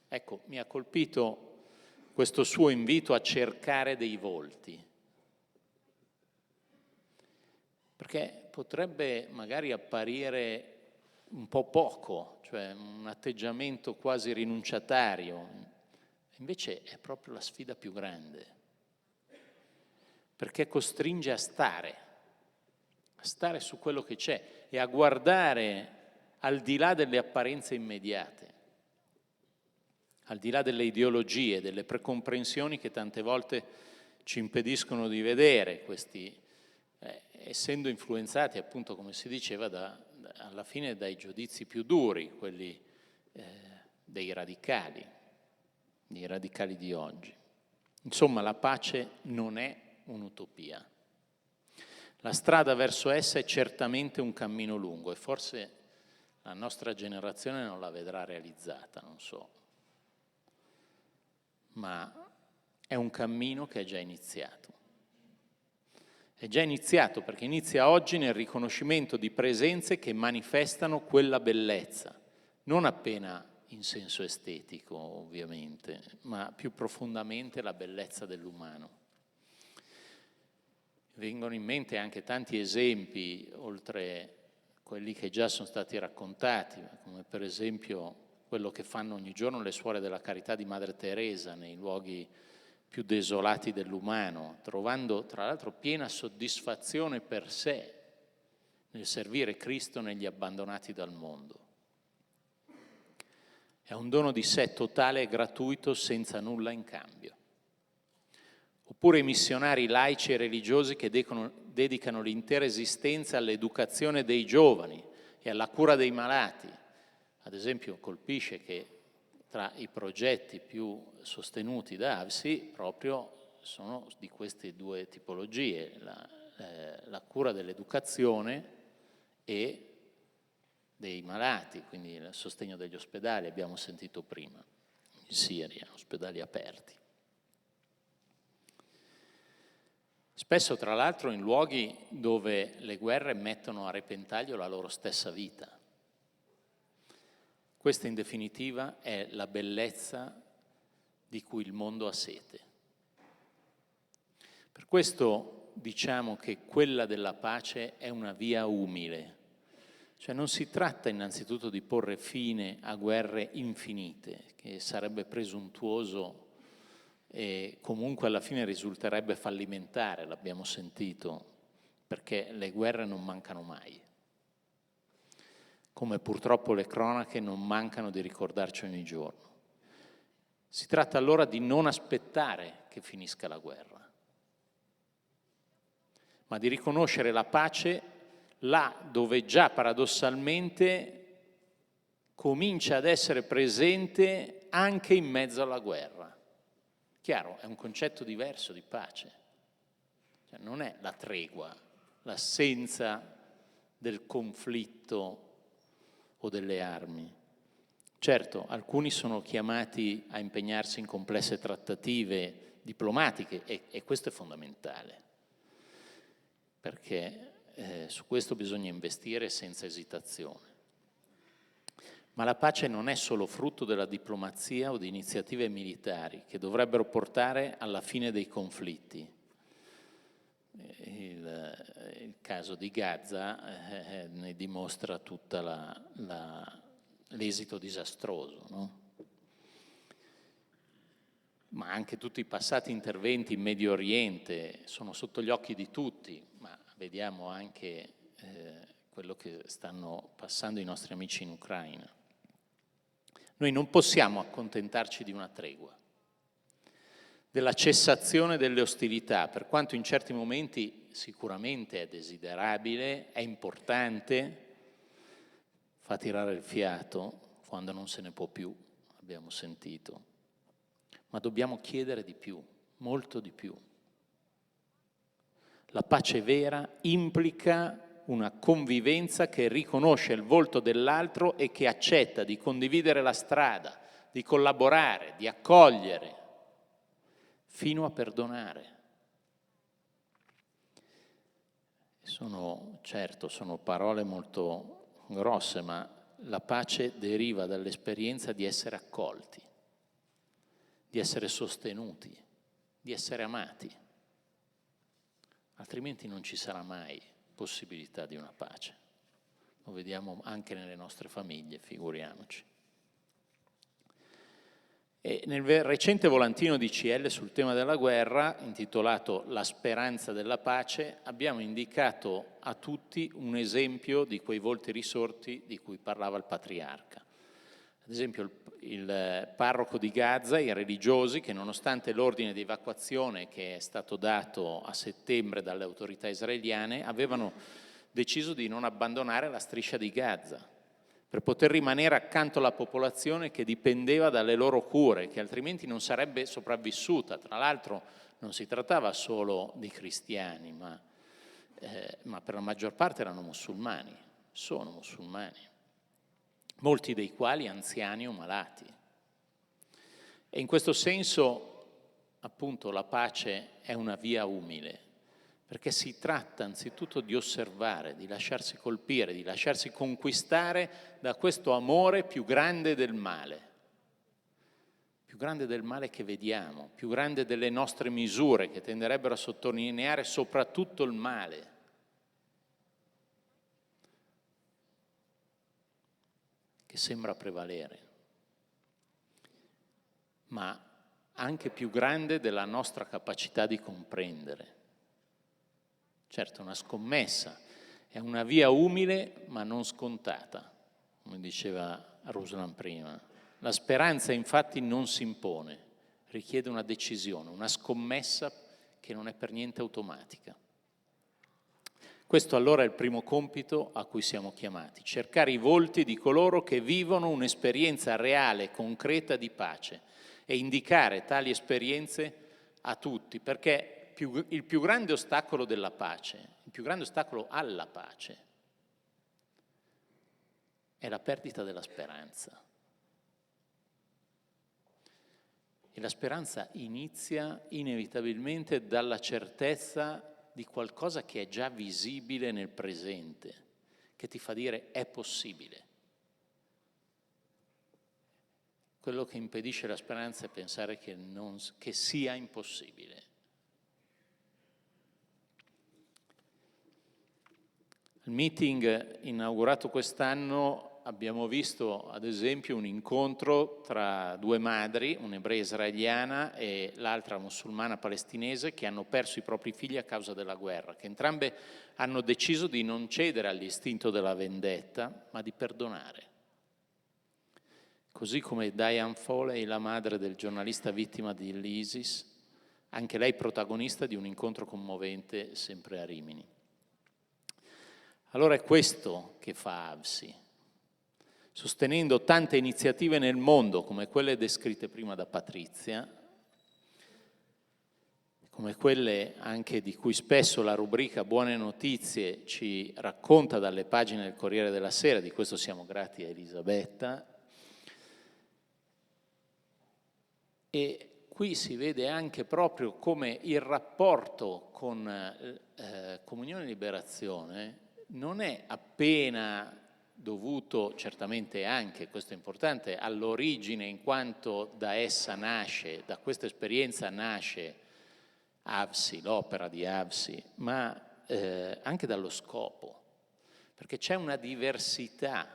Ecco, mi ha colpito questo suo invito a cercare dei volti, perché potrebbe magari apparire un po' poco, cioè un atteggiamento quasi rinunciatario, invece è proprio la sfida più grande, perché costringe a stare su quello che c'è e a guardare al di là delle apparenze immediate, al di là delle ideologie, delle precomprensioni che tante volte ci impediscono di vedere questi, essendo influenzati appunto, come si diceva, alla fine dai giudizi più duri, quelli dei radicali di oggi. Insomma, la pace non è un'utopia. La strada verso essa è certamente un cammino lungo e forse la nostra generazione non la vedrà realizzata, non so. Ma è un cammino che è già iniziato. È già iniziato perché inizia oggi nel riconoscimento di presenze che manifestano quella bellezza, non appena in senso estetico ovviamente, ma più profondamente la bellezza dell'umano. Vengono in mente anche tanti esempi, oltre quelli che già sono stati raccontati, come per esempio quello che fanno ogni giorno le suore della carità di Madre Teresa nei luoghi più desolati dell'umano, trovando tra l'altro piena soddisfazione per sé nel servire Cristo negli abbandonati dal mondo. È un dono di sé totale e gratuito senza nulla in cambio. Oppure i missionari laici e religiosi che dedicano l'intera esistenza all'educazione dei giovani e alla cura dei malati. Ad esempio colpisce che tra i progetti più sostenuti da AVSI proprio sono di queste due tipologie, la cura dell'educazione e dei malati, quindi il sostegno degli ospedali, abbiamo sentito prima, in Siria, ospedali aperti. Spesso, tra l'altro, in luoghi dove le guerre mettono a repentaglio la loro stessa vita. Questa, in definitiva, è la bellezza di cui il mondo ha sete. Per questo diciamo che quella della pace è una via umile. Cioè non si tratta innanzitutto di porre fine a guerre infinite, che sarebbe presuntuoso e comunque alla fine risulterebbe fallimentare, l'abbiamo sentito, perché le guerre non mancano mai. Come purtroppo le cronache non mancano di ricordarci ogni giorno. Si tratta allora di non aspettare che finisca la guerra, ma di riconoscere la pace là dove già paradossalmente comincia ad essere presente anche in mezzo alla guerra. Chiaro, è un concetto diverso di pace, cioè, non è la tregua, l'assenza del conflitto o delle armi. Certo, alcuni sono chiamati a impegnarsi in complesse trattative diplomatiche e questo è fondamentale, perché su questo bisogna investire senza esitazione. Ma la pace non è solo frutto della diplomazia o di iniziative militari che dovrebbero portare alla fine dei conflitti. Il caso di Gaza ne dimostra tutta l'esito disastroso, no? Ma anche tutti i passati interventi in Medio Oriente sono sotto gli occhi di tutti, ma vediamo anche quello che stanno passando i nostri amici in Ucraina. Noi non possiamo accontentarci di una tregua, della cessazione delle ostilità, per quanto in certi momenti sicuramente è desiderabile, è importante, fa tirare il fiato quando non se ne può più, abbiamo sentito, ma dobbiamo chiedere di più, molto di più. La pace vera implica una convivenza che riconosce il volto dell'altro e che accetta di condividere la strada, di collaborare, di accogliere, fino a perdonare. Certo, sono parole molto grosse, ma la pace deriva dall'esperienza di essere accolti, di essere sostenuti, di essere amati. Altrimenti non ci sarà mai possibilità di una pace. Lo vediamo anche nelle nostre famiglie, figuriamoci. E nel recente volantino di CL sul tema della guerra, intitolato La speranza della pace, abbiamo indicato a tutti un esempio di quei volti risorti di cui parlava il patriarca. Ad esempio il parroco di Gaza, i religiosi che nonostante l'ordine di evacuazione che è stato dato a settembre dalle autorità israeliane, avevano deciso di non abbandonare la striscia di Gaza per poter rimanere accanto alla popolazione che dipendeva dalle loro cure, che altrimenti non sarebbe sopravvissuta. Tra l'altro non si trattava solo di cristiani, ma per la maggior parte erano musulmani, sono musulmani, molti dei quali anziani o malati. E in questo senso, appunto, la pace è una via umile, perché si tratta anzitutto di osservare, di lasciarsi colpire, di lasciarsi conquistare da questo amore più grande del male che vediamo, più grande delle nostre misure che tenderebbero a sottolineare soprattutto il male. Che sembra prevalere, ma anche più grande della nostra capacità di comprendere. Certo, una scommessa, è una via umile ma non scontata, come diceva Ruslan prima. La speranza infatti non si impone, richiede una decisione, una scommessa che non è per niente automatica. Questo allora è il primo compito a cui siamo chiamati, cercare i volti di coloro che vivono un'esperienza reale, concreta di pace e indicare tali esperienze a tutti, perché il più grande ostacolo della pace, il più grande ostacolo alla pace è la perdita della speranza. E la speranza inizia inevitabilmente dalla certezza di qualcosa che è già visibile nel presente, che ti fa dire è possibile. Quello che impedisce la speranza è pensare che sia impossibile. Al meeting inaugurato quest'anno abbiamo visto ad esempio un incontro tra due madri, un'ebrea israeliana e l'altra musulmana palestinese, che hanno perso i propri figli a causa della guerra, che entrambe hanno deciso di non cedere all'istinto della vendetta, ma di perdonare. Così come Diane Foley, la madre del giornalista vittima dell'ISIS, anche lei protagonista di un incontro commovente sempre a Rimini. Allora è questo che fa AVSI, sostenendo tante iniziative nel mondo come quelle descritte prima da Patrizia, come quelle anche di cui spesso la rubrica Buone Notizie ci racconta dalle pagine del Corriere della Sera, di questo siamo grati a Elisabetta, e qui si vede anche proprio come il rapporto con Comunione e Liberazione non è appena dovuto, certamente anche, questo è importante, all'origine, in quanto da essa nasce, da questa esperienza nasce AVSI, l'opera di AVSI, ma anche dallo scopo, perché c'è una diversità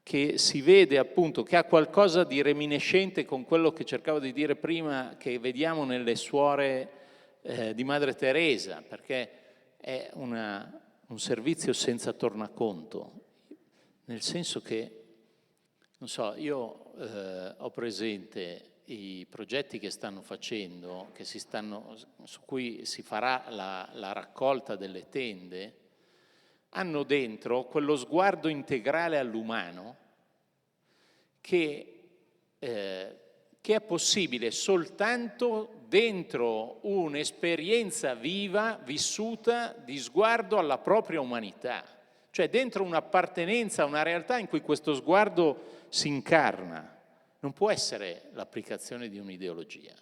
che si vede appunto, che ha qualcosa di reminiscente con quello che cercavo di dire prima, che vediamo nelle suore di Madre Teresa, perché è un servizio senza tornaconto, nel senso che, non so, io ho presente i progetti che stanno facendo, su cui si farà la raccolta delle tende, hanno dentro quello sguardo integrale all'umano che è possibile soltanto dentro un'esperienza viva, vissuta, di sguardo alla propria umanità, cioè dentro un'appartenenza a una realtà in cui questo sguardo si incarna. Non può essere l'applicazione di un'ideologia.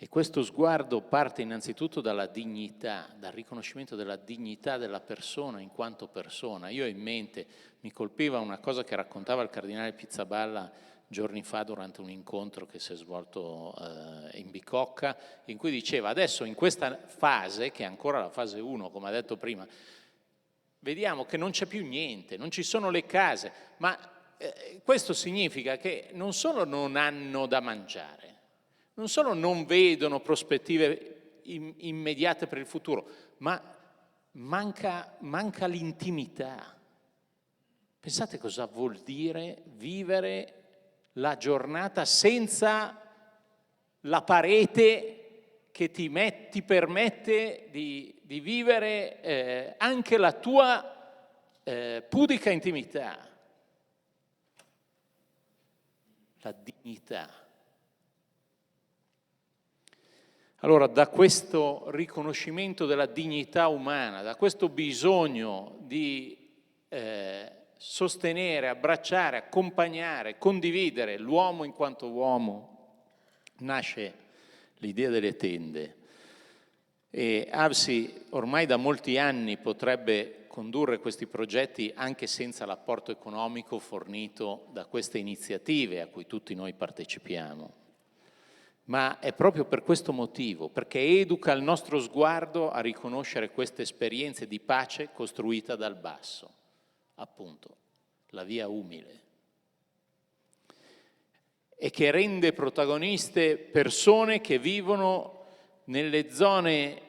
E questo sguardo parte innanzitutto dalla dignità, dal riconoscimento della dignità della persona in quanto persona. Io ho in mente, mi colpiva una cosa che raccontava il cardinale Pizzaballa giorni fa durante un incontro che si è svolto in Bicocca, in cui diceva: adesso in questa fase, che è ancora la fase 1, come ha detto prima, vediamo che non c'è più niente, non ci sono le case, ma questo significa che non solo non hanno da mangiare, non solo non vedono prospettive immediate per il futuro, ma manca l'intimità. Pensate cosa vuol dire vivere la giornata senza la parete che ti permette di vivere anche la tua pudica intimità. La dignità. Allora, da questo riconoscimento della dignità umana, da questo bisogno di sostenere, abbracciare, accompagnare, condividere l'uomo in quanto uomo, nasce l'idea delle tende. E AVSI ormai da molti anni potrebbe condurre questi progetti anche senza l'apporto economico fornito da queste iniziative a cui tutti noi partecipiamo. Ma è proprio per questo motivo, perché educa il nostro sguardo a riconoscere queste esperienze di pace costruita dal basso, appunto, la via umile, e che rende protagoniste persone che vivono nelle zone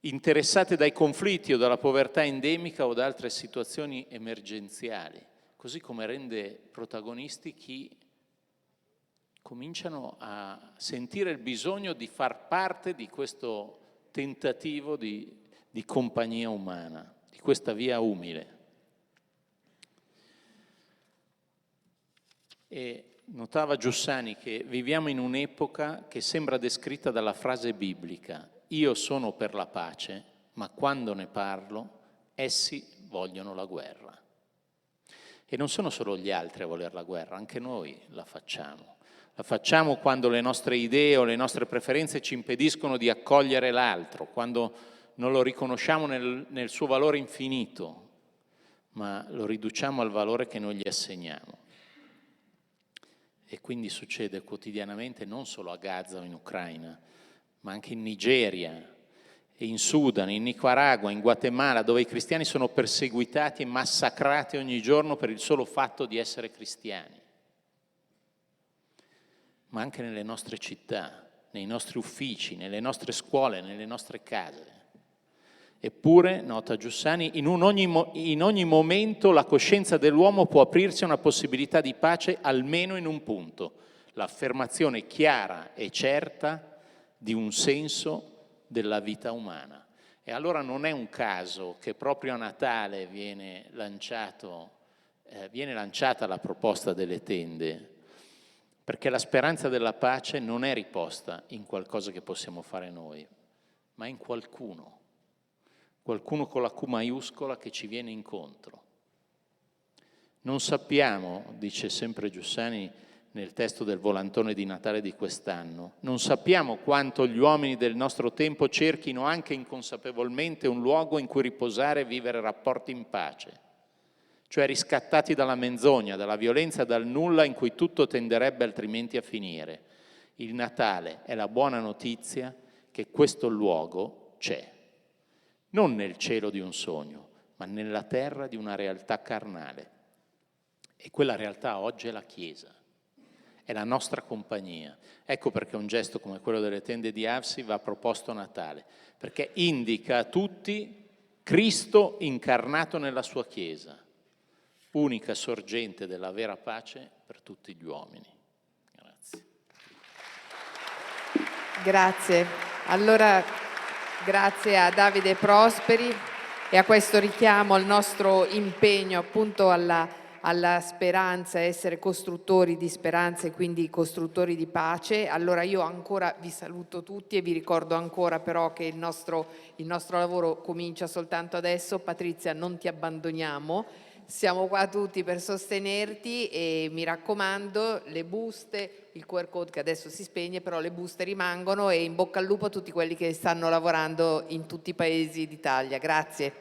interessate dai conflitti o dalla povertà endemica o da altre situazioni emergenziali, così come rende protagonisti chi cominciano a sentire il bisogno di far parte di questo tentativo di compagnia umana, di questa via umile. E notava Giussani che viviamo in un'epoca che sembra descritta dalla frase biblica: io sono per la pace, ma quando ne parlo, essi vogliono la guerra. E non sono solo gli altri a voler la guerra, anche noi la facciamo. La facciamo quando le nostre idee o le nostre preferenze ci impediscono di accogliere l'altro, quando non lo riconosciamo nel suo valore infinito, ma lo riduciamo al valore che noi gli assegniamo. E quindi succede quotidianamente non solo a Gaza o in Ucraina, ma anche in Nigeria, e in Sudan, in Nicaragua, in Guatemala, dove i cristiani sono perseguitati e massacrati ogni giorno per il solo fatto di essere cristiani. Ma anche nelle nostre città, nei nostri uffici, nelle nostre scuole, nelle nostre case. Eppure, nota Giussani, in ogni momento la coscienza dell'uomo può aprirsi a una possibilità di pace almeno in un punto: l'affermazione chiara e certa di un senso della vita umana. E allora non è un caso che proprio a Natale viene lanciata la proposta delle tende, perché la speranza della pace non è riposta in qualcosa che possiamo fare noi, ma in qualcuno con la Q maiuscola che ci viene incontro. Non sappiamo, dice sempre Giussani nel testo del volantone di Natale di quest'anno, non sappiamo quanto gli uomini del nostro tempo cerchino anche inconsapevolmente un luogo in cui riposare e vivere rapporti in pace, cioè riscattati dalla menzogna, dalla violenza, dal nulla in cui tutto tenderebbe altrimenti a finire. Il Natale è la buona notizia che questo luogo c'è, non nel cielo di un sogno, ma nella terra di una realtà carnale. E quella realtà oggi è la Chiesa, è la nostra compagnia. Ecco perché un gesto come quello delle tende di Avsi va proposto a Natale, perché indica a tutti Cristo incarnato nella sua Chiesa, unica sorgente della vera pace per tutti gli uomini. Grazie. Grazie. Allora, grazie a Davide Prosperi e a questo richiamo al nostro impegno appunto alla speranza, essere costruttori di speranza e quindi costruttori di pace. Allora io ancora vi saluto tutti e vi ricordo ancora però che il nostro lavoro comincia soltanto adesso. Patrizia, non ti abbandoniamo, siamo qua tutti per sostenerti e mi raccomando, le buste, il QR code che adesso si spegne, però le buste rimangono, e in bocca al lupo a tutti quelli che stanno lavorando in tutti i paesi d'Italia. Grazie.